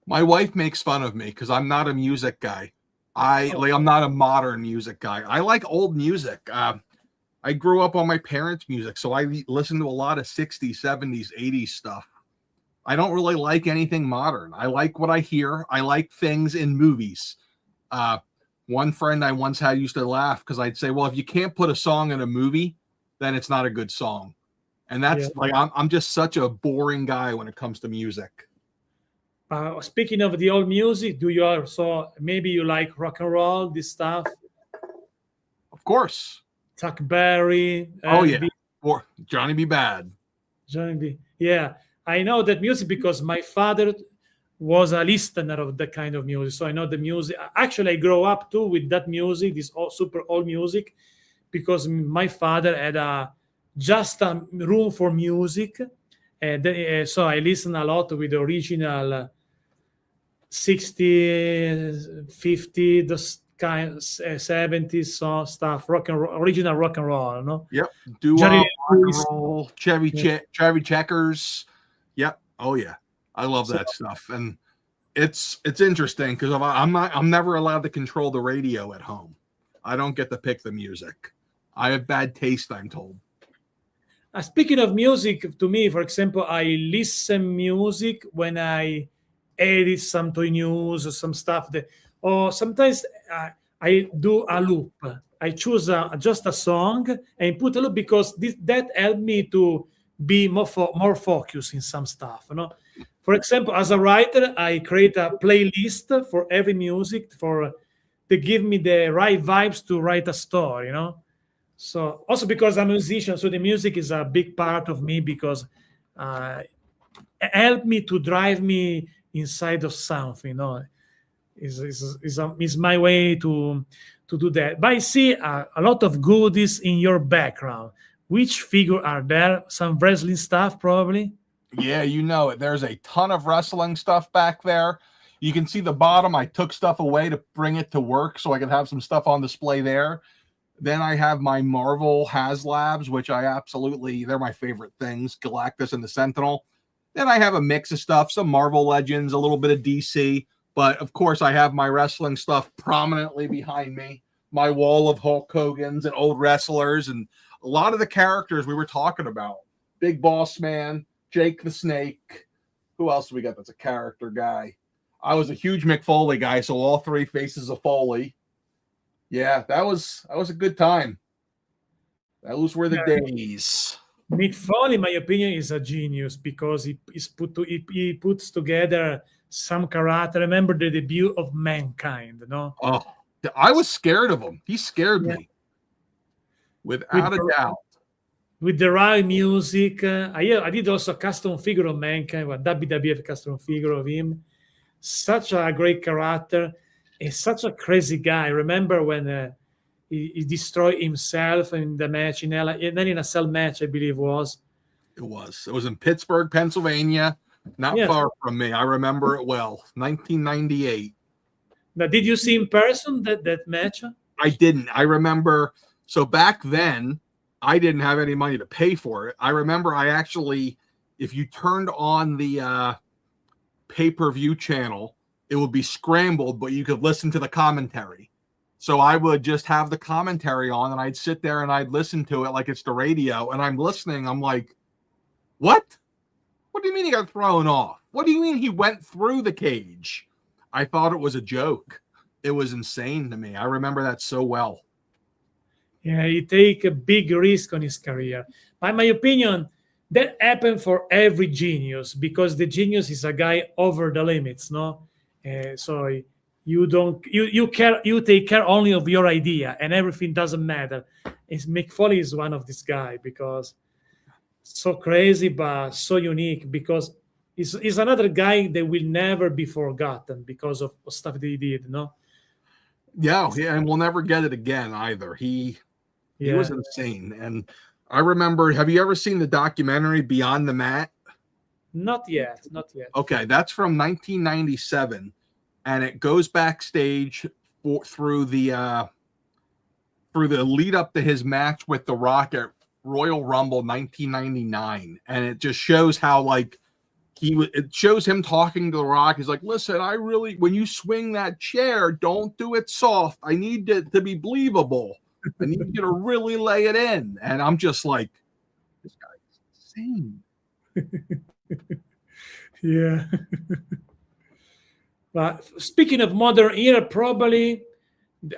Speaker 2: My wife makes fun of me because I'm not a music guy. I'm not a modern music guy. I like old music. I grew up on my parents' music, so I listen to a lot of 60s, 70s, 80s stuff. I don't really like anything modern. I like what I hear. I like things in movies. One friend I once had used to laugh because I'd say, well, if you can't put a song in a movie, then it's not a good song. And that's I'm just such a boring guy when it comes to music.
Speaker 5: Speaking of the old music, do you also maybe you like rock and roll, this stuff?
Speaker 2: Of course.
Speaker 5: Chuck Berry.
Speaker 2: Oh yeah. Or Johnny B. Bad.
Speaker 5: Johnny B. Yeah. I know that music because my father was a listener of that kind of music. So I know the music. Actually, I grew up too with that music, this super old music, because my father had just a room for music. And so I listen a lot with the original 60s, 50s, those kind 70s stuff, original rock and roll, no?
Speaker 2: Yep. Rock and roll, Chevy Checkers. Yep. Oh yeah. I love that stuff. And it's interesting because I'm never allowed to control the radio at home. I don't get to pick the music. I have bad taste, I'm told.
Speaker 5: Speaking of music, to me, for example, I listen music when I edit some toy news or some stuff or sometimes I do a loop. I choose just a song and put a loop because that helped me to be more focused in some stuff. You know, for example, as a writer, I create a playlist for every music to give me the right vibes to write a story. You know, so also because I'm a musician, so the music is a big part of me because it helped me to drive me inside of something. You know, is my way to do that. But I see a lot of goodies in your background. Which figure are there? Some wrestling stuff, probably.
Speaker 2: Yeah, you know it. There's a ton of wrestling stuff back there. You can see the bottom. I took stuff away to bring it to work so I could have some stuff on display there. Then I have my Marvel HasLabs, which they're my favorite things, Galactus and the Sentinel. Then I have a mix of stuff, some Marvel Legends, a little bit of DC. But, of course, I have my wrestling stuff prominently behind me, my wall of Hulk Hogan's and old wrestlers, and a lot of the characters we were talking about. Big Boss Man, Jake the Snake. Who else do we got that's a character guy? I was a huge Mick Foley guy, so all three faces of Foley. Yeah, that was a good time. Those were the days.
Speaker 5: Mick Foley, in my opinion, is a genius because he puts together some character. Remember the debut of Mankind, no?
Speaker 2: Oh, I was scared of him. He scared me. Without a doubt.
Speaker 5: With the right music. I did also a custom figure of Mankind, a WWF custom figure of him. Such a great character. And such a crazy guy. Remember when he destroyed himself in the match in LA, and then in a cell match, I believe it was.
Speaker 2: It was in Pittsburgh, Pennsylvania. Not far from me. I remember it well. 1998.
Speaker 5: Now, did you see in person that match?
Speaker 2: I didn't. I remember. So back then, I didn't have any money to pay for it. I remember I actually, if you turned on the pay-per-view channel, it would be scrambled, but you could listen to the commentary. So I would just have the commentary on, and I'd sit there and I'd listen to it like it's the radio. And I'm listening. I'm like, what? What do you mean he got thrown off? What do you mean he went through the cage? I thought it was a joke. It was insane to me. I remember that so well.
Speaker 5: Yeah, he take a big risk on his career. By my opinion, that happened for every genius because the genius is a guy over the limits, no? So you take care only of your idea, and everything doesn't matter. Mick Foley is one of this guy because so crazy but so unique, because he's another guy that will never be forgotten because of stuff that he did. No.
Speaker 2: Yeah, and we'll never get it again either. He was insane. And I remember, have you ever seen the documentary Beyond the Mat?
Speaker 5: Not yet.
Speaker 2: Okay, that's from 1997, and it goes backstage through the lead up to his match with The Rock at Royal Rumble 1999, and it just shows how like it shows him talking to The Rock. He's like, listen, when you swing that chair, don't do it soft. I need it to be believable. I need you to really lay it in. And I'm just like, this guy's insane.
Speaker 5: Yeah. But speaking of modern era, probably,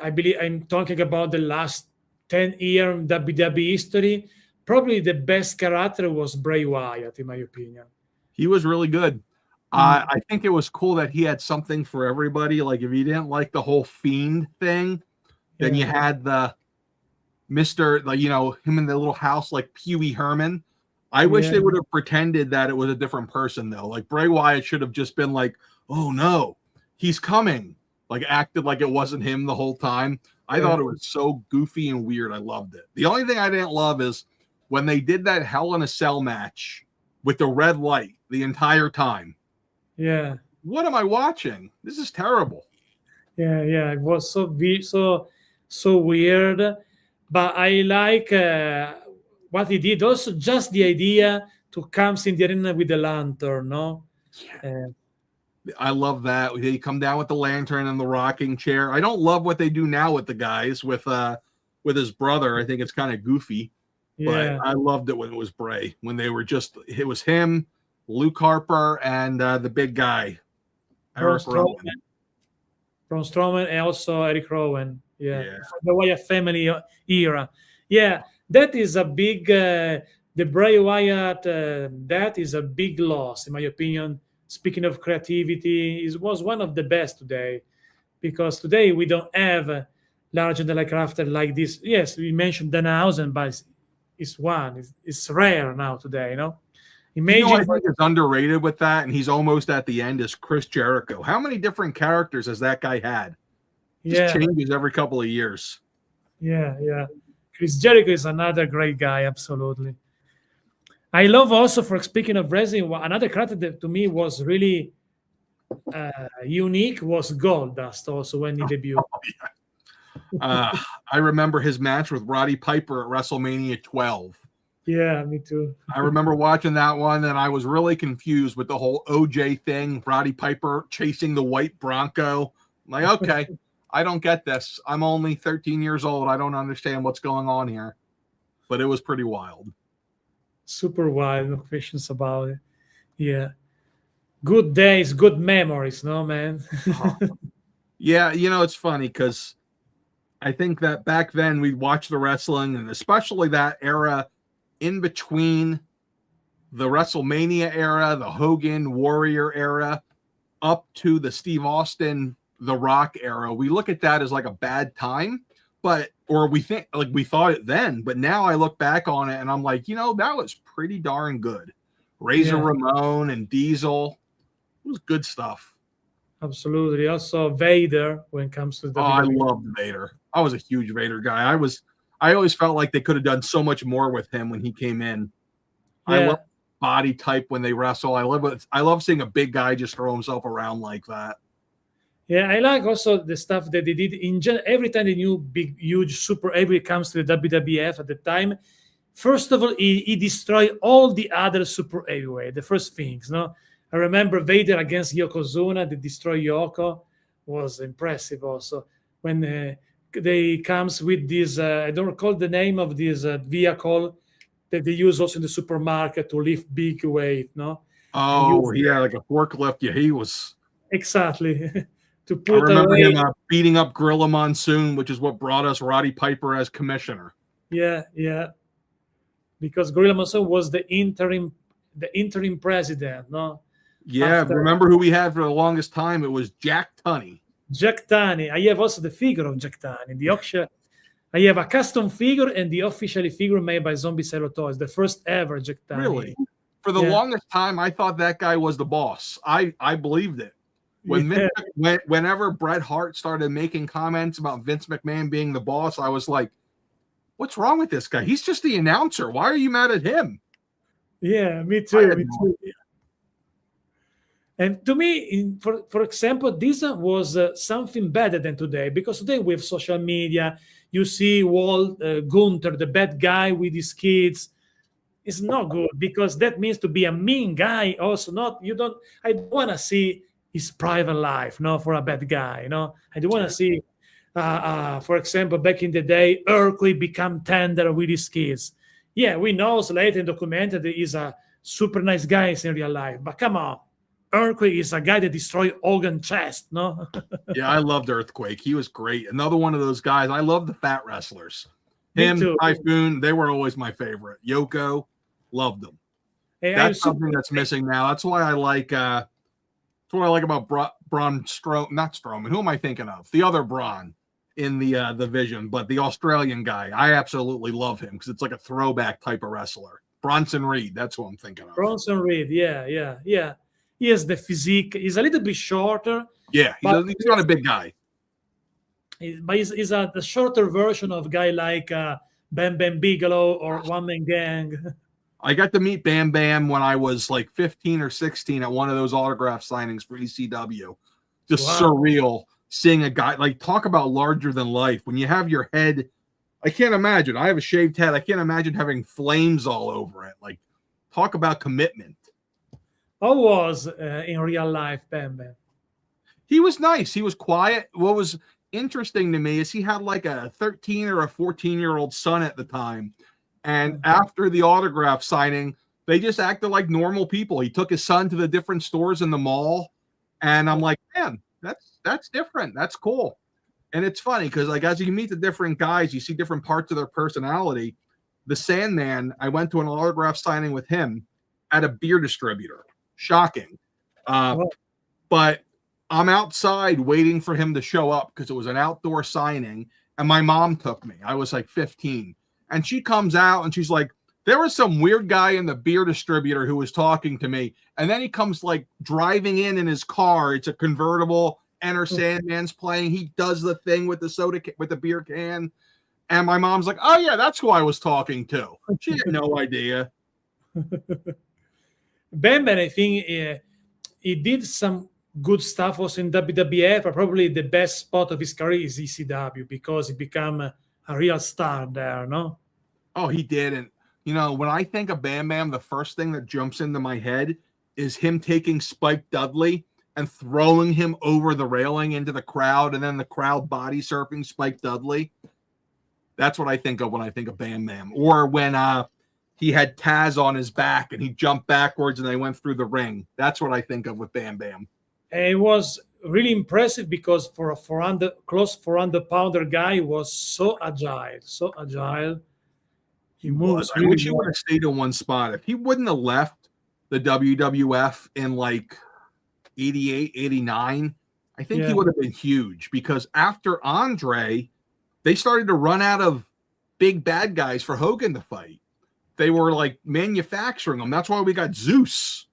Speaker 5: I believe I'm talking about the last 10-year WWE history. Probably the best character was Bray Wyatt, in my opinion.
Speaker 2: He was really good. I think it was cool that he had something for everybody. Like if you didn't like the whole Fiend thing, then you had the Mr. Like, him in the little house like Pee Wee Herman. I wish they would have pretended that it was a different person though. Like Bray Wyatt should have just been like, oh no, he's coming. Like acted like it wasn't him the whole time. I thought it was so goofy and weird. I loved it. The only thing I didn't love is when they did that Hell in a Cell match with the red light the entire time.
Speaker 5: Yeah.
Speaker 2: What am I watching? This is terrible.
Speaker 5: Yeah. It was so weird. But I like what he did. Also, just the idea to come in the arena with the lantern, no?
Speaker 2: Yeah. I love that. They come down with the lantern and the rocking chair. I don't love what they do now with the guys with his brother. I think it's kind of goofy.
Speaker 5: Yeah.
Speaker 2: But I loved it when it was Bray. When they were it was him, Luke Harper, and the big guy, Eric Rowan.
Speaker 5: Braun Strowman and also Eric Rowan. Yeah. The Wyatt family era. Yeah, that is a big, the Bray Wyatt, that is a big loss, in my opinion. Speaking of creativity, it was one of the best today, because today we don't have a larger than life character like this. Yes, we mentioned Danhausen, but it's rare now today, Imagine
Speaker 2: I think it's underrated with that, and he's almost at the end, is Chris Jericho. How many different characters has that guy had? Just changes every couple of years.
Speaker 5: Yeah. Chris Jericho is another great guy, absolutely. I love also, for speaking of wrestling, another character that to me was really unique was Goldust also when he debuted.
Speaker 2: I remember his match with Roddy Piper at WrestleMania 12.
Speaker 5: Yeah, me too.
Speaker 2: I remember watching that one, and I was really confused with the whole OJ thing, Roddy Piper chasing the white Bronco. I'm like, okay, I don't get this. I'm only 13 years old. I don't understand what's going on here. But it was pretty wild.
Speaker 5: Super wild, no questions about it. Yeah. Good days, good memories, no, man?
Speaker 2: Yeah, it's funny because I think that back then we'd watch the wrestling, and especially that era in between the WrestleMania era, the Hogan Warrior era, up to the Steve Austin, The Rock era. We look at that as like a bad time, or we think like we thought it then, but now I look back on it and I'm like, that was pretty darn good. Razor Ramon and Diesel, it was good stuff.
Speaker 5: Absolutely. Also Vader when it comes to the
Speaker 2: I loved Vader. I was a huge Vader guy. I always felt like they could have done so much more with him when he came in. Yeah. I love body type when they wrestle. I love seeing a big guy just throw himself around like that.
Speaker 5: Yeah, I like also the stuff that they did in every time the new big, huge super heavyweight comes to the WWF at the time. First of all, he destroyed all the other super heavyweight. The first things, I remember Vader against Yokozuna, they destroy Yoko, was impressive also. When they comes with this, I don't recall the name of this vehicle that they use also in the supermarket to lift big weight, no?
Speaker 2: Oh, yeah, like a forklift. Yeah, he was.
Speaker 5: Exactly.
Speaker 2: I remember him beating up Gorilla Monsoon, which is what brought us Roddy Piper as commissioner.
Speaker 5: Yeah. Because Gorilla Monsoon was the interim president, no?
Speaker 2: Yeah, remember who we had for the longest time? It was Jack Tunney.
Speaker 5: Jack Tunney. I have also the figure of Jack Tunney. The auction. I have a custom figure and the officially figure made by Zombie Cello Toys, the first ever Jack Tunney.
Speaker 2: Really? For the
Speaker 5: Yeah.
Speaker 2: longest time, I thought that guy was the boss. I believed it. Whenever Bret Hart started making comments about Vince McMahon being the boss, I was like, what's wrong with this guy? He's just the announcer. Why are you mad at him?
Speaker 5: Yeah, me too. Me too. Yeah. And to me, for example, this was something better than today, because today we have social media. You see Gunther, the bad guy with his kids. It's not good, because that means to be a mean guy. Also, I don't want to see his private life, for a bad guy. I don't want to see, for example, back in the day, Urquhart become tender with his kids. Yeah, we know later in documented that he's a super nice guy in real life, but come on. Earthquake is a guy that destroyed Hogan chest, no?
Speaker 2: Yeah, I loved Earthquake. He was great. Another one of those guys. I love the fat wrestlers. Him, Typhoon, they were always my favorite. Yoko, loved them.
Speaker 5: Hey,
Speaker 2: that's something that's missing now. That's why I like that's what I like about Braun Strowman, not Strowman. Who am I thinking of? The other Braun in the Vision, but the Australian guy. I absolutely love him because it's like a throwback type of wrestler. Bronson Reed, that's who I'm thinking of.
Speaker 5: Bronson Reed, yeah. He has the physique. He's a little bit shorter.
Speaker 2: Yeah, he's not a big guy.
Speaker 5: But he's the shorter version of a guy like Bam Bam Bigelow or One Man Gang.
Speaker 2: I got to meet Bam Bam when I was like 15 or 16 at one of those autograph signings for ECW. Just surreal seeing a guy, like, talk about larger than life. When you have your head, I can't imagine. I have a shaved head. I can't imagine having flames all over it. Like, talk about commitment.
Speaker 5: How was in real life, Bam Bam?
Speaker 2: He was nice. He was quiet. What was interesting to me is he had like a 13 or a 14-year-old son at the time. And after the autograph signing, they just acted like normal people. He took his son to the different stores in the mall. And I'm like, man, that's different. That's cool. And it's funny because, like, as you meet the different guys, you see different parts of their personality. The Sandman, I went to an autograph signing with him at a beer distributor. Shocking. But I'm outside waiting for him to show up because it was an outdoor signing, and my mom took me. I was like 15. And she comes out and she's like, there was some weird guy in the beer distributor who was talking to me. And then he comes like driving in his car. It's a convertible. Enter Sandman's playing. He does the thing with the with the beer can. And my mom's like, oh yeah, that's who I was talking to. She had no idea.
Speaker 5: Bam Bam, I think he did some good stuff also in WWF, but probably the best spot of his career is ECW because he became a real star there, no?
Speaker 2: Oh, he did. And, you know, when I think of Bam Bam, the first thing that jumps into my head is him taking Spike Dudley and throwing him over the railing into the crowd, and then the crowd body surfing Spike Dudley. That's what I think of when I think of Bam Bam. Or when he had Taz on his back and he jumped backwards and they went through the ring. That's what I think of with Bam Bam.
Speaker 5: It was really impressive because for a close 400 pounder guy, he was so agile. He moves.
Speaker 2: I wish he would have stayed in one spot. If he wouldn't have left the WWF in like 88, 89, I think he would have been huge because after Andre, they started to run out of big bad guys for Hogan to fight. They were like manufacturing them. That's why we got Zeus.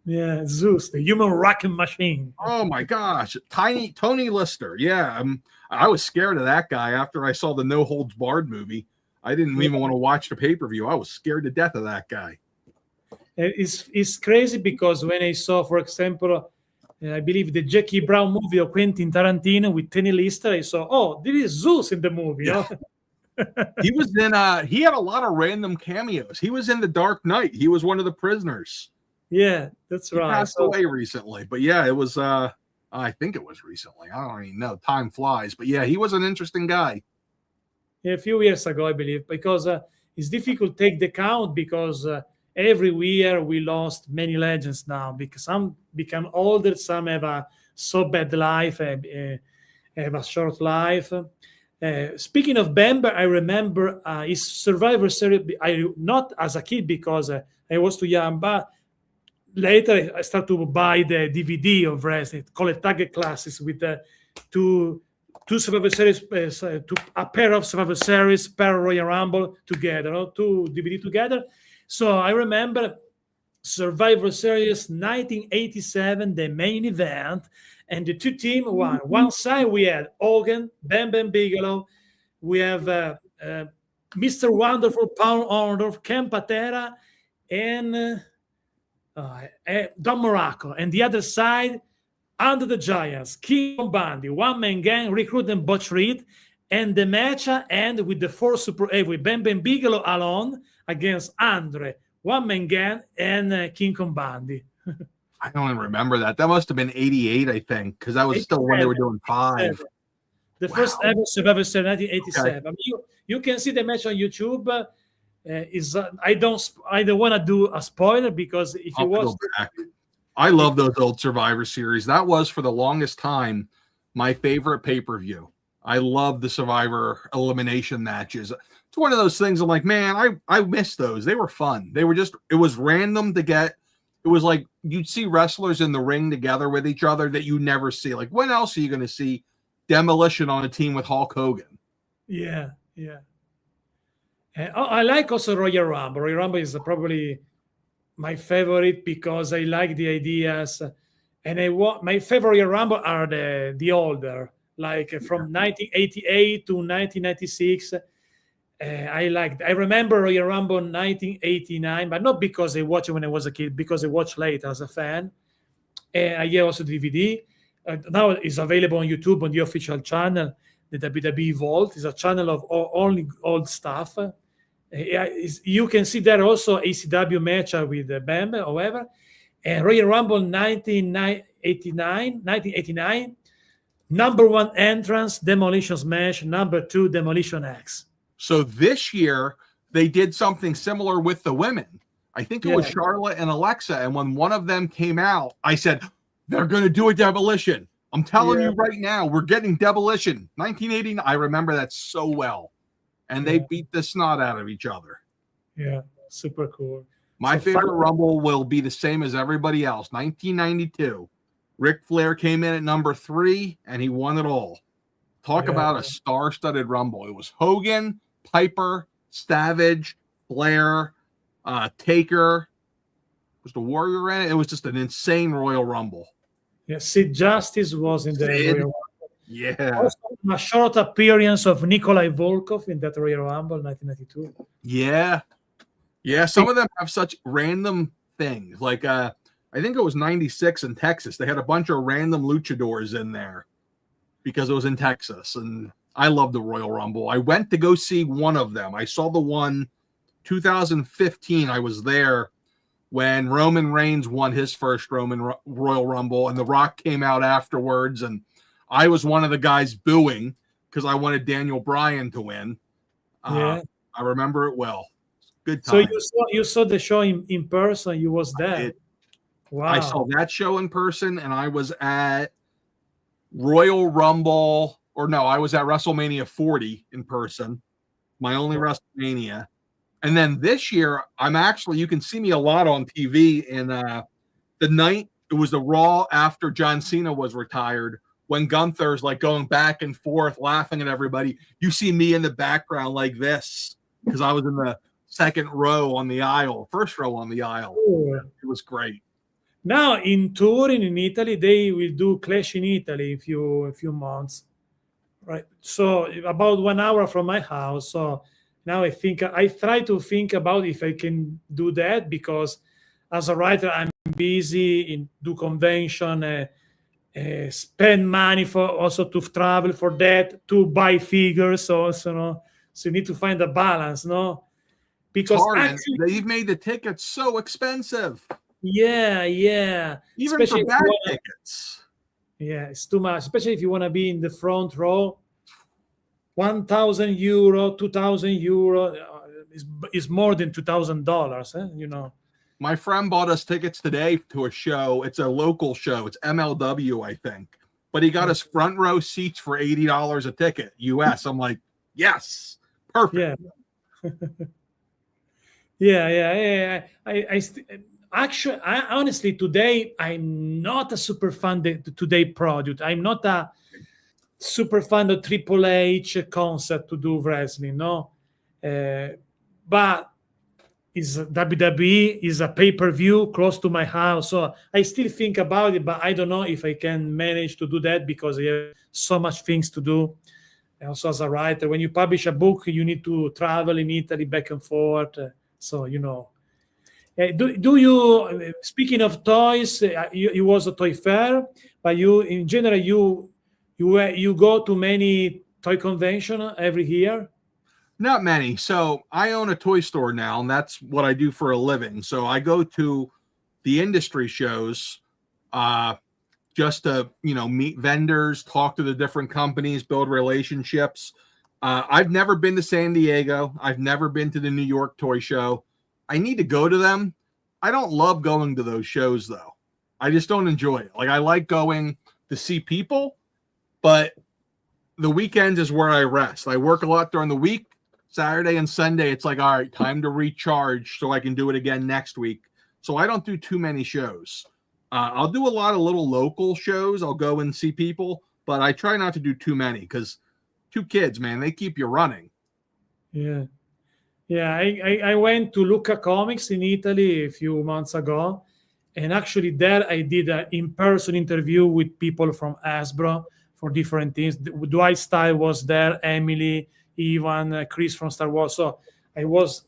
Speaker 5: Yeah, Zeus, the human rocking machine.
Speaker 2: Oh my gosh, Tony Lister. Yeah, I was scared of that guy after I saw the No Holds Barred movie. I didn't even want to watch the pay-per-view. I was scared to death of that guy.
Speaker 5: It's crazy because when I saw, for example, I believe the Jackie Brown movie of Quentin Tarantino with Tony Lister, I saw, oh, there is Zeus in the movie. Yeah.
Speaker 2: He was in he had a lot of random cameos. He was in The Dark Knight. He was one of the prisoners.
Speaker 5: Yeah, that's right.
Speaker 2: He passed away recently. But yeah, it was I think it was recently. I don't even know. Time flies. But yeah, he was an interesting guy.
Speaker 5: Yeah, a few years ago, I believe, because it's difficult to take the count because every year we lost many legends now because some become older, some have a so bad life, have a short life. Speaking of Bamber, I remember his Survivor Series. Not as a kid because I was too young, but later I started to buy the DVD of wrestling, called it Target Classics with to two Survivor Series, to a pair of Survivor Series per Royal Rumble together, two DVD together. So I remember Survivor Series 1987, the main event, and the two teams won. One side we had Hogan, Bam Bam Bigelow. We have Mr. Wonderful, Paul Orndorff, Ken Patera, and Don Morocco. And the other side, Under the Giants, King Bundy, one-man gang, Recruit and Butch Reed. And the match ended with the four Super 8 with Bam Bam Bigelow alone against Andre, one-man gang, and King Kong Bundy.
Speaker 2: I don't even remember that. That must have been 88, I think, because that was still when they were doing 5.
Speaker 5: The first ever Survivor Series, 1987. Okay. I mean, you can see the match on YouTube. I don't want to do a spoiler because if you watch,
Speaker 2: I love those old Survivor Series. That was for the longest time my favorite pay-per-view. I love the Survivor elimination matches. It's one of those things I'm like, man, I miss those. They were fun. They were it was random to get. It was like you'd see wrestlers in the ring together with each other that you never see. Like, when else are you going to see Demolition on a team with Hulk Hogan?
Speaker 5: Yeah. I like also Royal Rumble. Royal Rumble is probably my favorite because I like the ideas. And my favorite Royal Rumble are the older, like from 1988 to 1996. I remember Royal Rumble 1989, but not because I watched it when I was a kid, because I watched later as a fan. I have also DVD. Now it's available on YouTube on the official channel. The WWE Vault is a channel of only old stuff. You can see there also ACW match with Bam, however. And Royal Rumble 1989, number 1 entrance, Demolition Smash, number 2, Demolition X.
Speaker 2: So this year, they did something similar with the women. I think it was Charlotte and Alexa. And when one of them came out, I said, they're going to do a Demolition. I'm telling you right now, we're getting Demolition. 1989. I remember that so well. And they beat the snot out of each other.
Speaker 5: Yeah, super cool.
Speaker 2: My favorite Rumble will be the same as everybody else. 1992. Ric Flair came in at number 3, and he won it all. Talk about a star-studded Rumble. It was Hogan, Piper, Savage, Flair, Taker. Was the Warrior in it? It was just an insane Royal Rumble.
Speaker 5: Yeah, Sid Justice was in the Royal Rumble.
Speaker 2: Yeah.
Speaker 5: Also, a short appearance of Nikolai Volkov in that Royal Rumble 1992.
Speaker 2: Yeah. Yeah, some of them have such random things. Like, I think it was 96 in Texas. They had a bunch of random luchadors in there because it was in Texas. And I love the Royal Rumble. I went to go see one of them. I saw the one 2015. I was there when Roman Reigns won his first Royal Rumble, and The Rock came out afterwards, and I was one of the guys booing because I wanted Daniel Bryan to win. I remember it well. Good time.
Speaker 5: So you saw the show in person. You was there. Wow.
Speaker 2: I saw that show in person, and I was at Royal Rumble, I was at WrestleMania 40 in person, my only WrestleMania. And then this year, you can see me a lot on TV. In the night, it was the Raw after John Cena was retired, when Gunther's like going back and forth, laughing at everybody. You see me in the background like this because I was in the second row on the aisle, first row on the aisle.
Speaker 5: Sure.
Speaker 2: It was great.
Speaker 5: Now in Turin, in Italy, they will do Clash in Italy in a few months, right? So about 1 hour from my house. So now I try to think about if I can do that, because as a writer, I'm busy in do convention, spend money for also to travel for that, to buy figures also, no? So you need to find a balance, no? Because
Speaker 2: actually, they've made the tickets so expensive.
Speaker 5: Yeah.
Speaker 2: Even
Speaker 5: especially
Speaker 2: for bad tickets.
Speaker 5: Yeah, it's too much, especially if you want to be in the front row. 1,000 euro, 2,000 euro is more than $2,000, you know.
Speaker 2: My friend bought us tickets today to a show. It's a local show. It's MLW, I think. But he got us front row seats for $80 a ticket, US. I'm like, yes, perfect.
Speaker 5: Yeah. Actually, honestly, today I'm not a super fan of the Today product. I'm not a super fan of Triple H concept to do wrestling, no? But is WWE is a pay-per-view close to my house, so I still think about it, but I don't know if I can manage to do that because I have so much things to do. And also, as a writer, when you publish a book, you need to travel in Italy back and forth. So do you? Speaking of toys, you was a toy fair, but you in general you go to many toy convention every year.
Speaker 2: Not many. So I own a toy store now, and that's what I do for a living. So I go to the industry shows just to meet vendors, talk to the different companies, build relationships. I've never been to San Diego. I've never been to the New York Toy Show. I need to go to them. I don't love going to those shows though. I just don't enjoy it. Like I like going to see people, but the weekends is where I rest. I work a lot during the week. Saturday and Sunday, it's like, all right, time to recharge so I can do it again next week. So I don't do too many shows. I'll do a lot of little local shows. I'll go and see people, but I try not to do too many because 2 kids, man, they keep you running.
Speaker 5: Yeah. I went to Lucca Comics in Italy a few months ago, and actually there I did an in-person interview with people from Hasbro for different things. Dwight Style was there, Emily, Ivan, Chris from Star Wars. So I was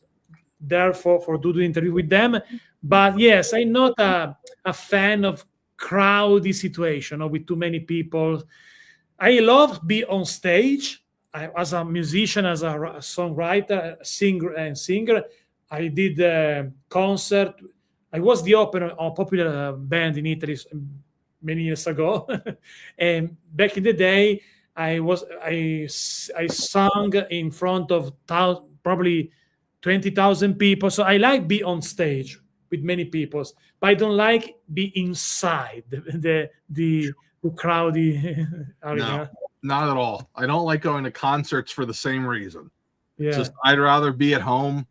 Speaker 5: there for do the interview with them. But yes, I'm not a fan of crowdy situation with too many people. I love be on stage. As a musician, as a songwriter, singer, I did a concert. I was the opener of a popular band in Italy many years ago, and back in the day, I sung in front of probably 20,000 people. So I like be on stage with many people, but I don't like be inside the crowdy area.
Speaker 2: No, not at all. I don't like going to concerts for the same reason.
Speaker 5: Yeah.
Speaker 2: Just I'd rather be at home.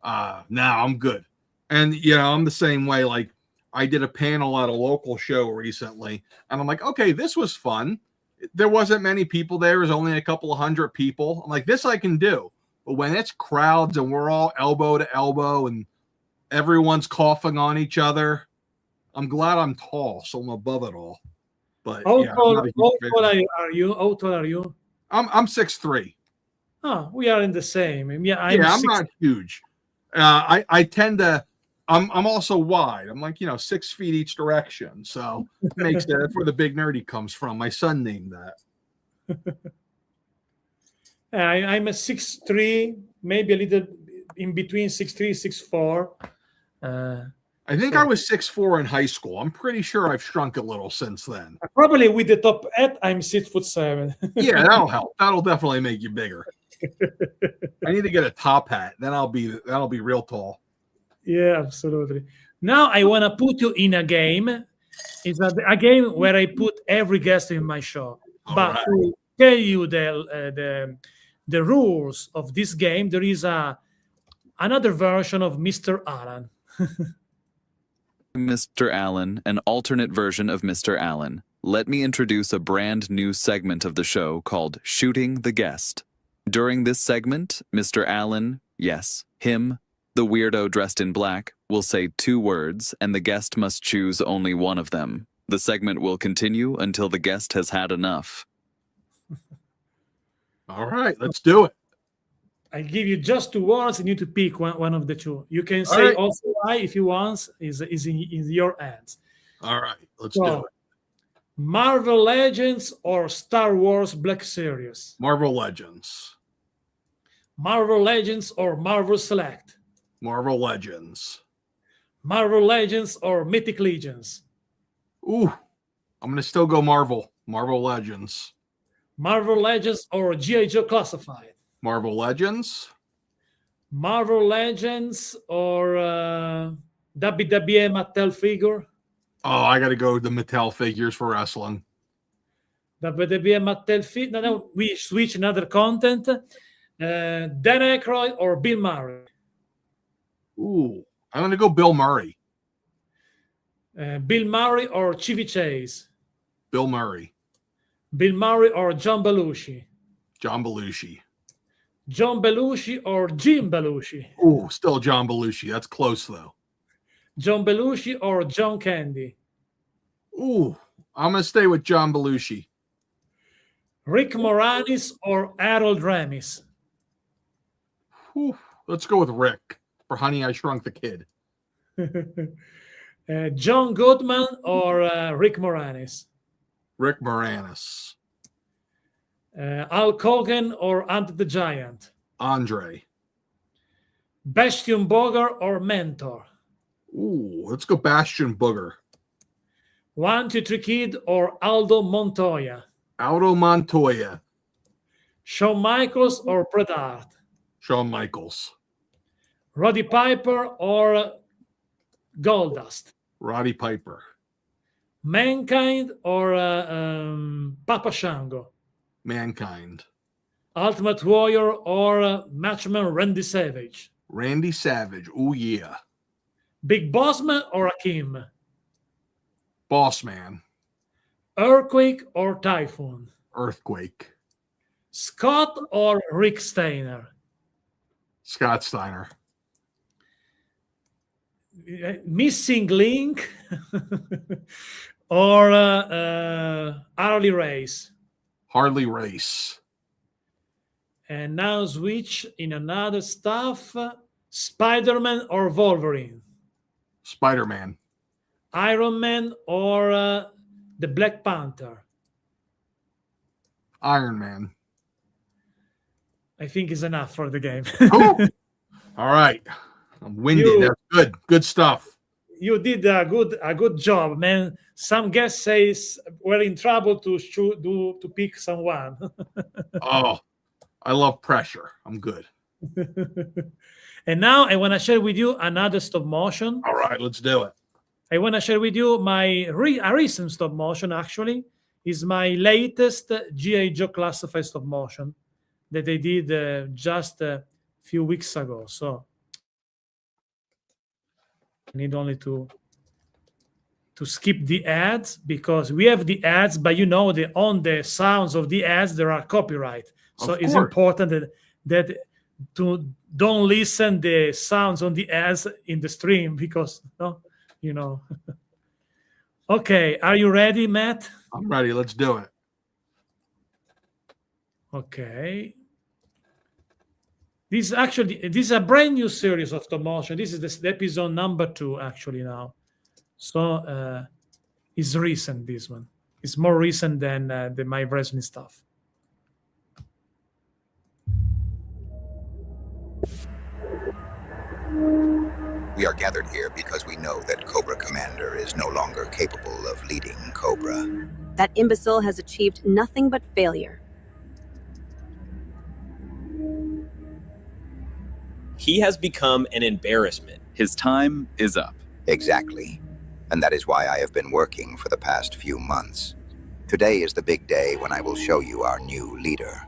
Speaker 2: Now I'm good. And I'm the same way. Like I did a panel at a local show recently, and I'm like, okay, this was fun. There wasn't many people there. It was only a couple of hundred people. I'm like, this I can do. But when it's crowds and we're all elbow to elbow and everyone's coughing on each other, I'm glad I'm tall, so I'm above it all. But
Speaker 5: how
Speaker 2: yeah,
Speaker 5: tall are you? How tall are you?
Speaker 2: I'm 6'3".
Speaker 5: Oh, we are in the same. I'm
Speaker 2: I'm not huge. I tend to. I'm also wide. I'm like 6 feet each direction. So it makes that's where the big nerdy comes from. My son named that.
Speaker 5: I'm a 6'3", maybe a little in between 6'3", 6'4".
Speaker 2: I think I was 6'4" in high school. I'm pretty sure I've shrunk a little since then.
Speaker 5: Probably with the top hat, I'm 6'7".
Speaker 2: Yeah, that'll help. That'll definitely make you bigger. I need to get a top hat. Then that'll be real tall.
Speaker 5: Yeah, absolutely. Now I want to put you in a game. It's a game where I put every guest in my show. But
Speaker 2: right.
Speaker 5: to tell you the rules of this game, there is another version of Mr. Allen.
Speaker 6: Mr. Allen, an alternate version of Mr. Allen. Let me introduce a brand new segment of the show called Shooting the Guest. During this segment, Mr. Allen, yes, him, the weirdo dressed in black, will say 2 words, and the guest must choose only one of them. The segment will continue until the guest has had enough.
Speaker 2: All right, let's do it.
Speaker 5: I give you just 2 words, and you to pick one of the 2. You can say
Speaker 2: right.
Speaker 5: also why if you want. Is in your hands.
Speaker 2: All right, let's do it.
Speaker 5: Marvel Legends or Star Wars Black Series?
Speaker 2: Marvel Legends.
Speaker 5: Marvel Legends or Marvel Select?
Speaker 2: Marvel Legends.
Speaker 5: Marvel Legends or Mythic Legions?
Speaker 2: Ooh, I'm gonna still go Marvel. Marvel Legends.
Speaker 5: Marvel Legends or G.I. Joe Classified?
Speaker 2: Marvel Legends.
Speaker 5: Marvel Legends or WWE Mattel figure?
Speaker 2: Oh, I gotta go with the Mattel figures for wrestling.
Speaker 5: WWE Mattel figure. No, we switch another content. Dan Aykroyd or Bill Murray?
Speaker 2: Ooh, I'm gonna go Bill Murray.
Speaker 5: Bill Murray or Chevy Chase?
Speaker 2: Bill Murray.
Speaker 5: Bill Murray or John Belushi?
Speaker 2: John Belushi.
Speaker 5: John Belushi or Jim Belushi?
Speaker 2: Ooh, still John Belushi. That's close though.
Speaker 5: John Belushi or John Candy?
Speaker 2: Ooh, I'm gonna stay with John Belushi.
Speaker 5: Rick Moranis or Harold Ramis?
Speaker 2: Whew. Let's go with Rick for Honey, I Shrunk the Kid.
Speaker 5: John Goodman or Rick Moranis?
Speaker 2: Rick Moranis.
Speaker 5: Hulk Hogan or Ant the Giant?
Speaker 2: Andre.
Speaker 5: Bastion Booger or Mentor?
Speaker 2: Ooh, let's go Bastion Booger.
Speaker 5: 1, 2, 3 Kid or Aldo Montoya?
Speaker 2: Aldo Montoya.
Speaker 5: Shawn Michaels or Bret Hart?
Speaker 2: Shawn Michaels.
Speaker 5: Roddy Piper or Goldust?
Speaker 2: Roddy Piper.
Speaker 5: Mankind or Papa Shango?
Speaker 2: Mankind.
Speaker 5: Ultimate Warrior or Matchman Randy Savage?
Speaker 2: Randy Savage. Ooh, yeah.
Speaker 5: Big Bossman or Akeem?
Speaker 2: Boss Man.
Speaker 5: Earthquake or Typhoon?
Speaker 2: Earthquake.
Speaker 5: Scott or Rick Steiner?
Speaker 2: Scott Steiner.
Speaker 5: Missing Link or Harley Race?
Speaker 2: Harley Race.
Speaker 5: And now switch in another stuff. Spider-Man or Wolverine?
Speaker 2: Spider-Man.
Speaker 5: Iron Man or the Black Panther?
Speaker 2: Iron Man.
Speaker 5: I think is enough for the game.
Speaker 2: Oh. All right. I'm winded. That's good. Good stuff.
Speaker 5: You did a good job, man. Some guests says we're in trouble to pick someone.
Speaker 2: Oh, I love pressure. I'm good.
Speaker 5: And now I want to share with you another stop motion.
Speaker 2: All right, let's do it.
Speaker 5: I want to share with you a recent stop motion. Actually, is my latest G.I. Joe classified stop motion that I did just a few weeks ago. So I need only to skip the ads because we have the ads, but you know on the sounds of the ads there are copyright. So it's important that to don't listen the sounds on the ads in the stream because you know. Okay, are you ready, Matt?
Speaker 2: I'm ready. Let's do it.
Speaker 5: Okay. This is a brand new series of stop motion. This is the episode number 2 actually now. So it's recent, this one. It's more recent than my wrestling stuff.
Speaker 7: We are gathered here because we know that Cobra Commander is no longer capable of leading Cobra.
Speaker 8: That imbecile has achieved nothing but failure.
Speaker 9: He has become an embarrassment.
Speaker 6: His time is up.
Speaker 7: Exactly. And that is why I have been working for the past few months. Today is the big day when I will show you our new leader.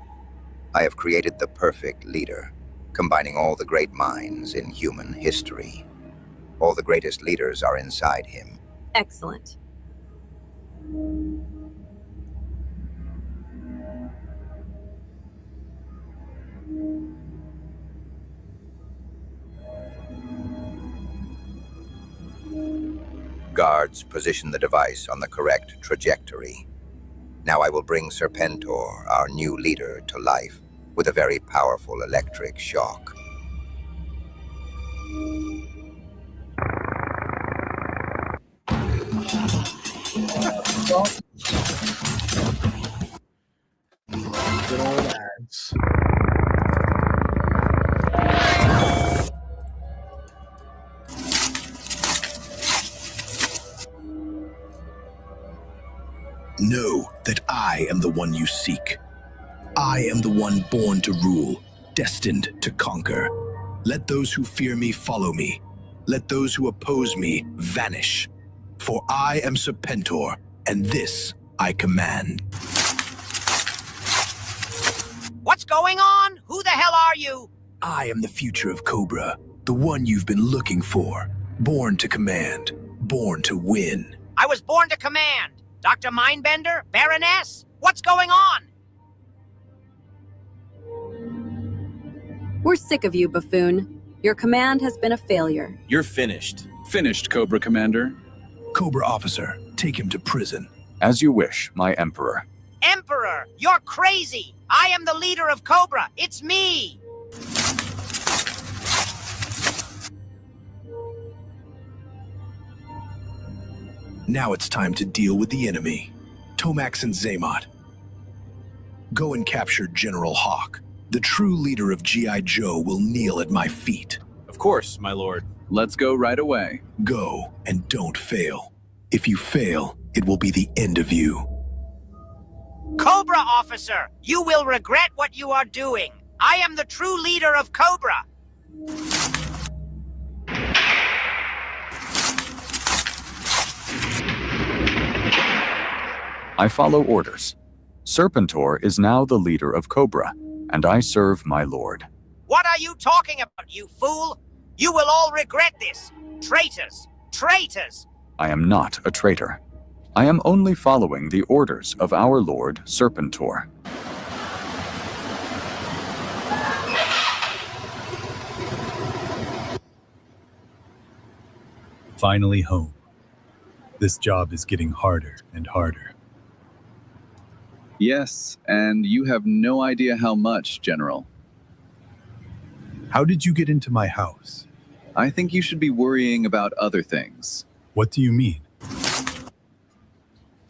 Speaker 7: I have created the perfect leader, combining all the great minds in human history. All the greatest leaders are inside him.
Speaker 8: Excellent.
Speaker 7: Guards, position the device on the correct trajectory. Now I will bring Serpentor, our new leader, to life with a very powerful electric shock.
Speaker 2: Good old ads.
Speaker 10: Know that I am the one you seek. I am the one born to rule, destined to conquer. Let those who fear me follow me. Let those who oppose me vanish. For I am Serpentor, and this I command.
Speaker 11: What's going on? Who the hell are you?
Speaker 10: I am the future of Cobra, the one you've been looking for. Born to command, born to win.
Speaker 11: I was born to command. Dr. Mindbender? Baroness? What's going on?
Speaker 8: We're sick of you, buffoon. Your command has been a failure.
Speaker 9: You're finished.
Speaker 6: Finished, Cobra Commander.
Speaker 10: Cobra officer, take him to prison.
Speaker 12: As you wish, my Emperor.
Speaker 11: Emperor, you're crazy. I am the leader of Cobra. It's me.
Speaker 10: Now it's time to deal with the enemy, Tomax and Zaymot. Go and capture General Hawk. The true leader of G.I. Joe will kneel at my feet.
Speaker 9: Of course, my lord.
Speaker 6: Let's go right away.
Speaker 10: Go and don't fail. If you fail, it will be the end of you.
Speaker 11: Cobra officer, you will regret what you are doing. I am the true leader of Cobra.
Speaker 12: I follow orders. Serpentor is now the leader of Cobra, and I serve my lord.
Speaker 11: What are you talking about, you fool? You will all regret this. Traitors! Traitors!
Speaker 12: I am not a traitor. I am only following the orders of our lord Serpentor.
Speaker 13: Finally home. This job is getting harder and harder.
Speaker 6: Yes, and you have no idea how much, General.
Speaker 13: How did you get into my house?
Speaker 6: I think you should be worrying about other things.
Speaker 13: What do you mean?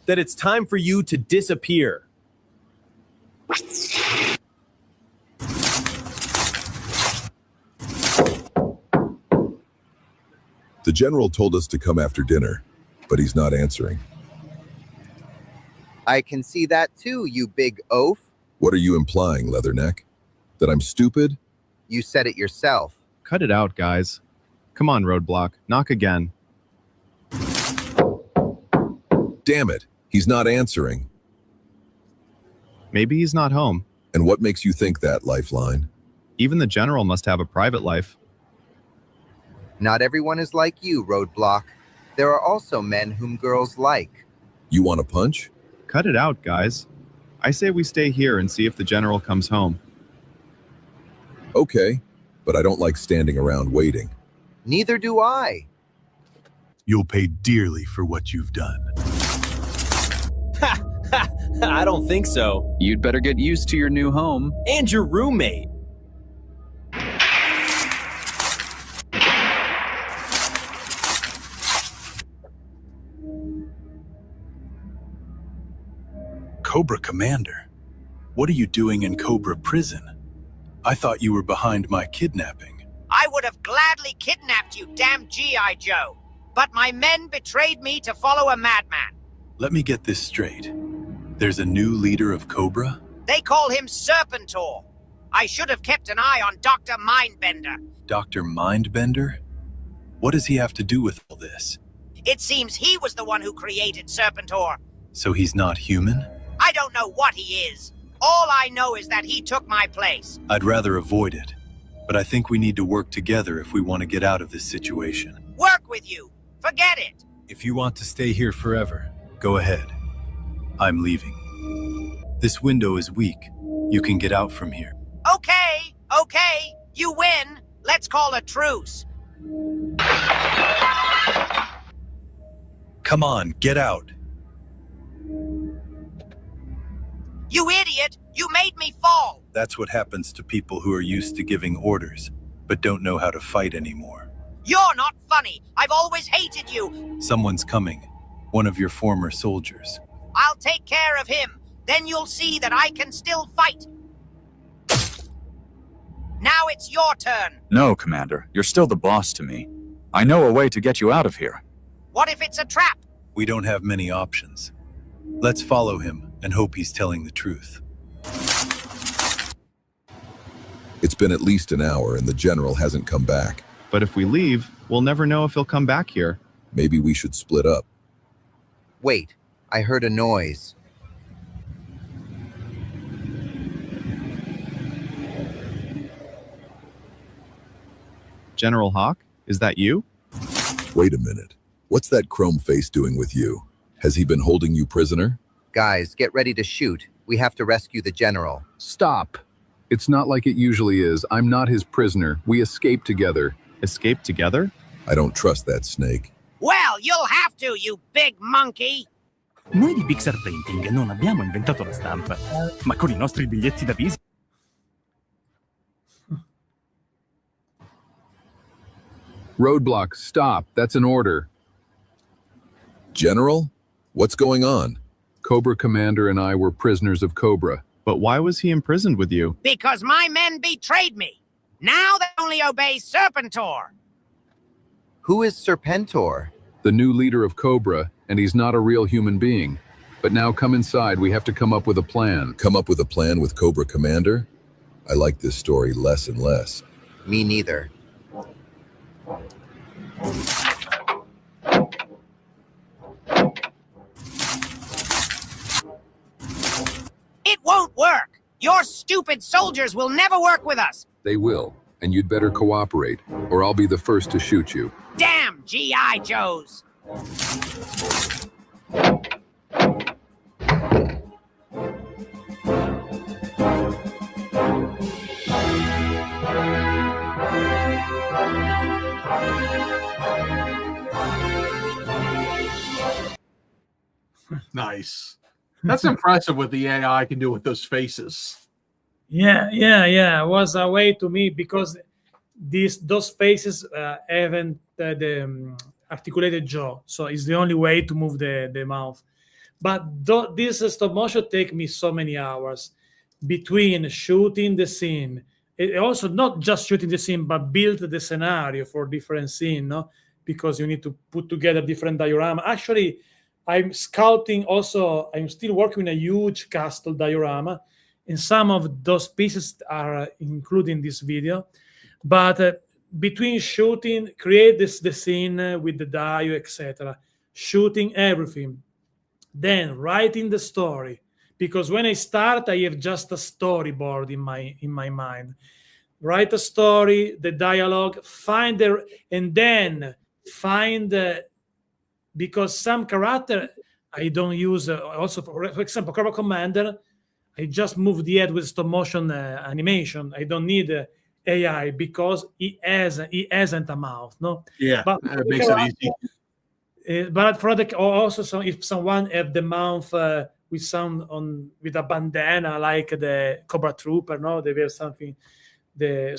Speaker 9: That it's time for you to disappear.
Speaker 14: The general told us to come after dinner, but he's not answering.
Speaker 7: I can see that too, you big oaf.
Speaker 14: What are you implying, Leatherneck? That I'm stupid?
Speaker 7: You said it yourself.
Speaker 15: Cut it out, guys. Come on, Roadblock. Knock again.
Speaker 14: Damn it, he's not answering.
Speaker 15: Maybe he's not home.
Speaker 14: And what makes you think that, Lifeline?
Speaker 15: Even the general must have a private life.
Speaker 7: Not everyone is like you, Roadblock. There are also men whom girls like.
Speaker 14: You want a punch?
Speaker 15: Cut it out, guys. I say we stay here and see if the general comes home.
Speaker 14: Okay, but I don't like standing around waiting.
Speaker 7: Neither do I.
Speaker 13: You'll pay dearly for what you've done.
Speaker 9: I don't think so.
Speaker 6: You'd better get used to your new home.
Speaker 9: And your roommate.
Speaker 13: Cobra Commander, what are you doing in Cobra Prison? I thought you were behind my kidnapping.
Speaker 11: I would have gladly kidnapped you, damn G.I. Joe. But my men betrayed me to follow a madman.
Speaker 13: Let me get this straight. There's a new leader of Cobra?
Speaker 11: They call him Serpentor. I should have kept an eye on Dr. Mindbender.
Speaker 13: Dr. Mindbender? What does he have to do with all this?
Speaker 11: It seems he was the one who created Serpentor.
Speaker 13: So he's not human?
Speaker 11: I don't know what he is. All I know is that he took my place.
Speaker 13: I'd rather avoid it, but I think we need to work together if we want to get out of this situation.
Speaker 11: Work with you. Forget it.
Speaker 13: If you want to stay here forever, go ahead. I'm leaving. This window is weak. You can get out from here.
Speaker 11: Okay. You win. Let's call a truce.
Speaker 13: Come on, get out.
Speaker 11: You idiot! You made me fall!
Speaker 13: That's what happens to people who are used to giving orders, but don't know how to fight anymore.
Speaker 11: You're not funny! I've always hated you!
Speaker 13: Someone's coming. One of your former soldiers.
Speaker 11: I'll take care of him. Then you'll see that I can still fight. Now it's your turn.
Speaker 12: No, Commander. You're still the boss to me. I know a way to get you out of here.
Speaker 11: What if it's a trap?
Speaker 13: We don't have many options. Let's follow him and hope he's telling the truth.
Speaker 14: It's been at least an hour and the general hasn't come back.
Speaker 15: But if we leave, we'll never know if he'll come back here.
Speaker 14: Maybe we should split up.
Speaker 7: Wait, I heard a noise.
Speaker 15: General Hawk, is that you?
Speaker 14: Wait a minute. What's that chrome face doing with you? Has he been holding you prisoner?
Speaker 7: Guys, get ready to shoot. We have to rescue the general.
Speaker 14: Stop. It's not like it usually is. I'm not his prisoner. We escaped together.
Speaker 15: Escape together?
Speaker 14: I don't trust that snake.
Speaker 11: Well, you'll have to, you big monkey.
Speaker 16: Noi di Pixar Printing non abbiamo inventato la stampa, ma con i nostri biglietti da visita.
Speaker 14: Roadblock, stop. That's an order. General? What's going on? Cobra Commander and I were prisoners of Cobra.
Speaker 15: But why was he imprisoned with you?
Speaker 11: Because my men betrayed me. Now they only obey Serpentor.
Speaker 7: Who is Serpentor?
Speaker 14: The new leader of Cobra, and he's not a real human being. But now come inside. We have to come up with a plan.
Speaker 17: Come up with a plan with Cobra Commander? I like this story less and less.
Speaker 7: Me neither.
Speaker 11: It won't work. Your stupid soldiers will never work with us.
Speaker 14: They will, and you'd better cooperate, or I'll be the first to shoot you.
Speaker 11: Damn G.I. Joes.
Speaker 2: Nice. That's impressive what the AI can do with those faces.
Speaker 5: Yeah. It was a way to me because those faces haven't the articulated jaw, so it's the only way to move the mouth. But this stop motion take me so many hours between shooting the scene. It also not just shooting the scene, but build the scenario for different scene, no? Because you need to put together different diorama. Actually, I'm sculpting also. I'm still working on a huge castle diorama, and some of those pieces are included in this video. But between shooting, create the scene with the dio, etc., shooting everything, then writing the story. Because when I start, I have just a storyboard in my mind. Write a story, the dialogue, and then find. Because some character I don't use. Also, for example, Cobra Commander, I just move the head with stop motion animation. I don't need AI because he hasn't a mouth. No.
Speaker 2: Yeah,
Speaker 5: but
Speaker 2: it makes it easy.
Speaker 5: But for also, if someone have the mouth with a bandana like the Cobra Trooper, no, they wear something. Where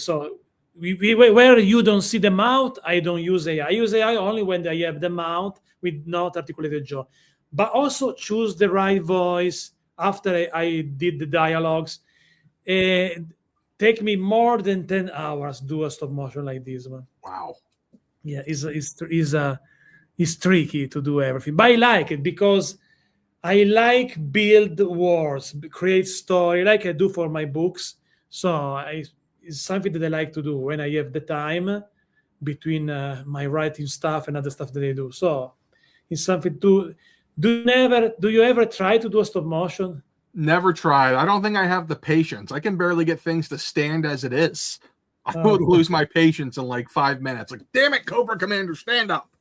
Speaker 5: you don't see the mouth, I don't use AI. I use AI only when I have the mouth with not articulated jaw. But also choose the right voice after I did the dialogues. Take me more than 10 hours do a stop motion like this one.
Speaker 2: Wow.
Speaker 5: Yeah, it's tricky to do everything. But I like it because I like build worlds, create story like I do for my books. So it's something that I like to do when I have the time between my writing stuff and other stuff that I do. So it's something to do. Do you ever try to do a stop motion?
Speaker 2: Never tried. I don't think I have the patience. I can barely get things to stand as it is. I would lose my patience in like 5 minutes. Like, damn it, Cobra Commander, stand up.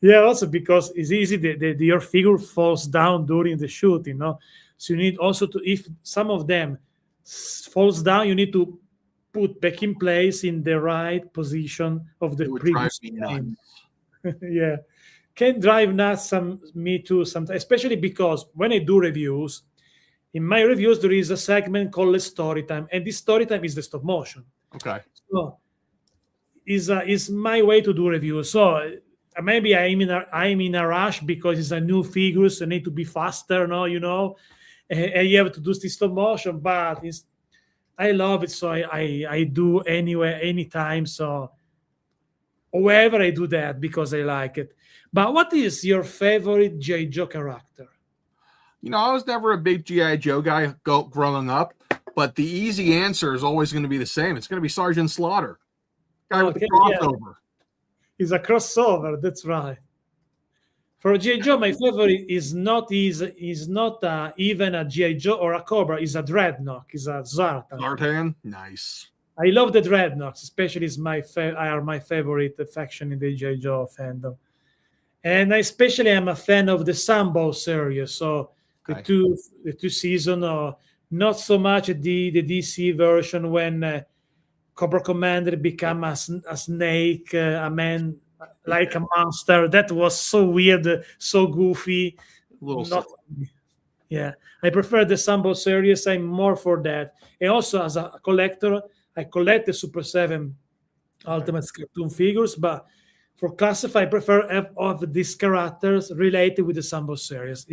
Speaker 5: Yeah, also because it's easy your figure falls down during the shooting, no? So you need also to, if some of them falls down, you need to put back in place in the right position of the previous frame. Yeah, can drive nuts me too sometimes, especially because when I do reviews, in my reviews there is a segment called story time, and this story time is the stop motion.
Speaker 2: Okay.
Speaker 5: So is my way to do reviews. So maybe I'm in a rush because it's a new figure, so I need to be faster, no, you know, and you have to do this stop motion. But I love it, so I do anywhere, anytime. So wherever I do that because I like it. But what is your favorite G.I. Joe character?
Speaker 2: You know, I was never a big G.I. Joe guy growing up, but the easy answer is always going to be the same. It's going to be Sergeant Slaughter. Guy with the crossover.
Speaker 5: Yeah. He's a crossover, that's right. For G.I. Joe, my favorite is not even a G.I. Joe or a Cobra, is a Dreadnought, is a Zartan.
Speaker 2: Zartan? Nice.
Speaker 5: I love the Dreadnoughts, especially are my favorite faction in the G.I. Joe fandom. And I especially am a fan of the Sambo series. So the two season, not so much the DC version when Cobra Commander become a snake, a man like a monster. That was so weird, so goofy. Not, yeah, I prefer the Sambo series. I'm more for that. And also as a collector, I collect the Super 7 Ultimate cartoon figures, but for classified, I prefer of these characters related with the Sambo series.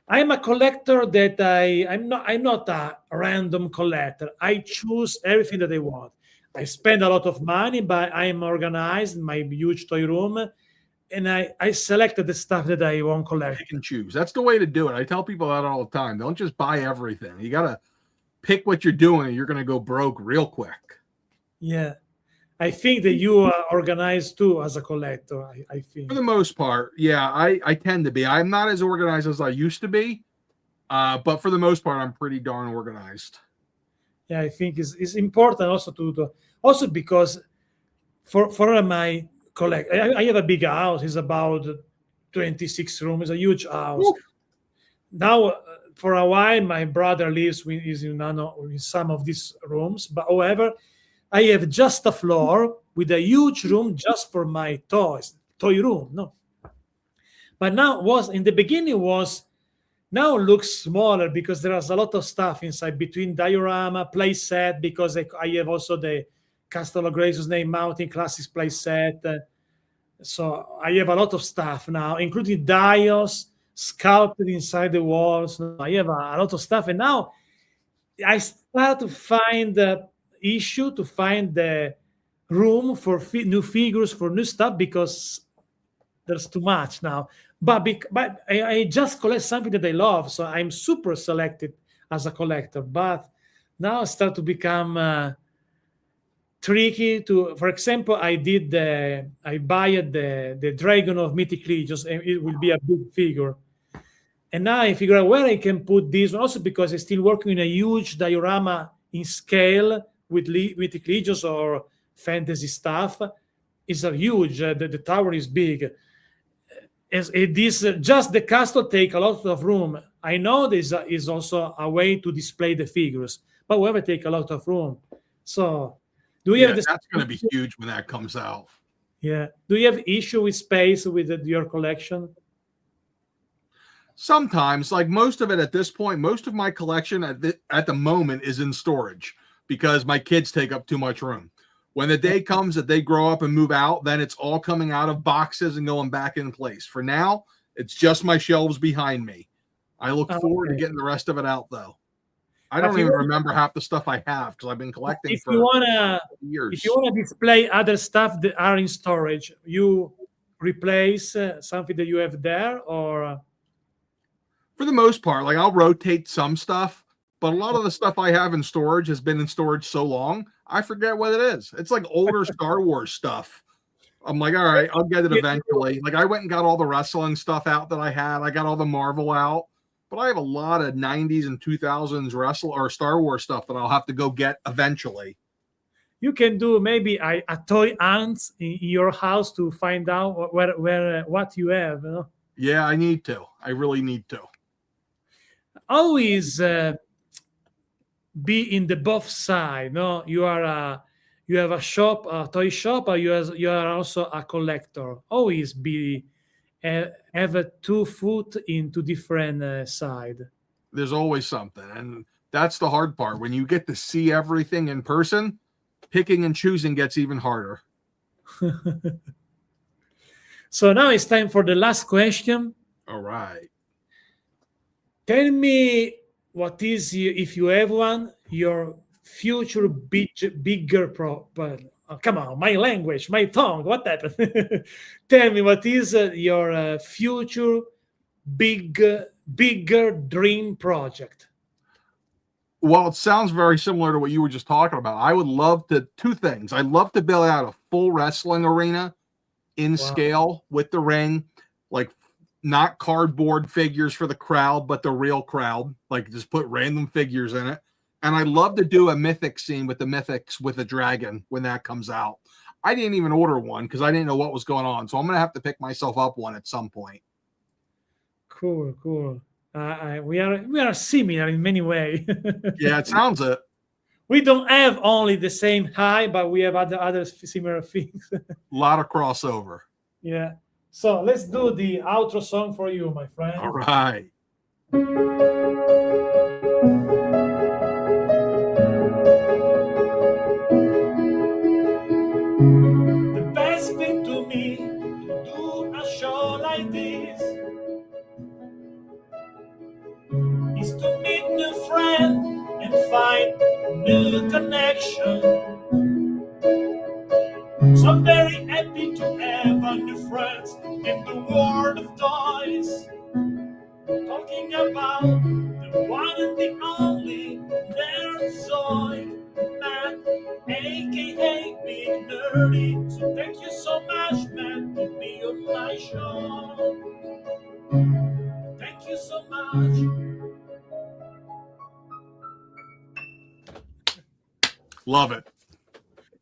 Speaker 5: I'm a collector that I'm not a random collector. I choose everything that I want. I spend a lot of money, but I'm organized in my huge toy room, and I selected the stuff that I want to collect.
Speaker 2: Pick and choose. That's the way to do it. I tell people that all the time. Don't just buy everything. You got to pick what you're doing, or you're going to go broke real quick.
Speaker 5: Yeah. I think that you are organized too as a collector. I think
Speaker 2: for the most part, yeah, I tend to be. I'm not as organized as I used to be, but for the most part, I'm pretty darn organized.
Speaker 5: Yeah, I think it's important also also because for my collect, I have a big house. It's about 26 rooms. It's a huge house. Ooh. Now, for a while, my brother lives in some of these rooms, but however, I have just a floor with a huge room just for my toy room. No, but now in the beginning now looks smaller because there is a lot of stuff inside between diorama, play set, because I have also the Castle of Grace's Name Mountain Classics play set. So I have a lot of stuff now, including dials sculpted inside the walls. I have a lot of stuff, and now I start to find issue to find the room for new figures, for new stuff, because there's too much now. But I just collect something that I love, so I'm super selected as a collector. But now it start to become tricky to. For example, I buy the Dragon of Mythic Legions, and it will be a big figure. And now I figure out where I can put this, also because I'm still working in a huge diorama in scale with Mythic Legions or fantasy stuff. It's a huge, the tower is big. It is just the castle take a lot of room. I know this is also a way to display the figures, but however, take a lot of room. So do you have this?
Speaker 2: That's going to be huge when that comes out.
Speaker 5: Yeah. Do you have issue with space with your collection?
Speaker 2: Sometimes, like most of it at this point, most of my collection at the moment is in storage because my kids take up too much room. When the day comes that they grow up and move out, then it's all coming out of boxes and going back in place. For now, it's just my shelves behind me. I look forward to getting the rest of it out, though. I don't even remember half the stuff I have because I've been collecting for years.
Speaker 5: If you want to display other stuff that are in storage, you replace something that you have there, or?
Speaker 2: For the most part, like I'll rotate some stuff, but a lot of the stuff I have in storage has been in storage so long, I forget what it is. It's like older Star Wars stuff. I'm like, all right, I'll get it eventually. Like I went and got all the wrestling stuff out that I had. I got all the Marvel out, but I have a lot of 90s and 2000s or Star Wars stuff that I'll have to go get eventually.
Speaker 5: You can do maybe a toy hunt in your house to find out where what you have. You know?
Speaker 2: Yeah, I need to. I really need to.
Speaker 5: Always be in the both side. No, you have a shop, a toy shop, or you are also a collector. Always have a 2 foot into different side.
Speaker 2: There's always something, and that's the hard part. When you get to see everything in person, picking and choosing gets even harder.
Speaker 5: So now it's time for the last question.
Speaker 2: All right.
Speaker 5: Tell me what is, if you have one, your future bigger come on, my language, my tongue, what happened? Tell me what is your future bigger dream project?
Speaker 2: Well, it sounds very similar to what you were just talking about. I would love to, 2 things. I'd love to build out a full wrestling arena in scale with the ring, like not cardboard figures for the crowd, but the real crowd, like just put random figures in it. And I'd love to do a mythic scene with the mythics with the dragon when that comes out. I didn't even order one because I didn't know what was going on. So I'm gonna have to pick myself up one at some point.
Speaker 5: Cool. We are similar in many ways.
Speaker 2: Yeah, it sounds it.
Speaker 5: We don't have only the same high, but we have other similar things.
Speaker 2: A lot of crossover.
Speaker 5: Yeah. So let's do the outro song for you, my friend.
Speaker 2: All right.
Speaker 1: The best thing to me to do a show like this is to meet new friends and find new connection. So I'm very happy to have a new friends in the world of toys. Talking about the one and the only Nerdzoic Matt, aka Big Nerdy. So thank you so much, Matt, to be on my show. Thank you so much.
Speaker 2: Love it.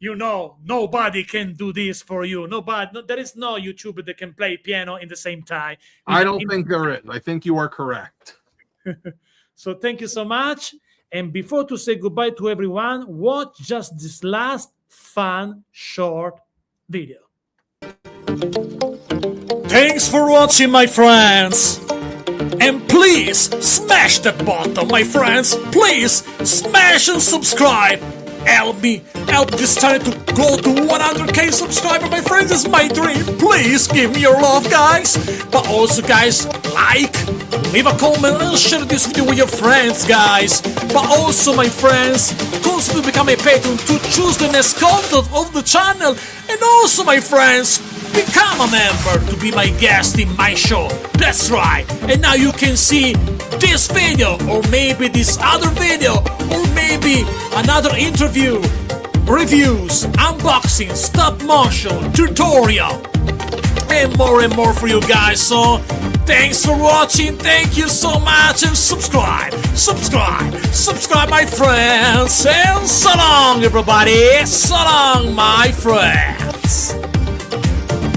Speaker 5: You know, nobody can do this for you. There is no YouTuber that can play piano in the same time.
Speaker 2: I don't think there is. I think you are correct.
Speaker 5: So thank you so much. And before to say goodbye to everyone, watch just this last fun short video. Thanks for watching, my friends. And please smash that button, my friends. Please smash and subscribe. Help this channel to go to 100k subscribers, my friends. It's my dream. Please give me your love, guys. But also, guys, like, leave a comment, and share this video with your friends, guys. But also, my friends, consider becoming a patron to choose the next content of the channel. And also, my friends, become a member to be my guest in my show. That's right. And now you can see this video, or maybe this other video, or maybe another interview, reviews, unboxing, stop motion, tutorial, and more for you guys. So thanks for watching, thank you so much, and subscribe, my friends, and so long everybody, so long my friends.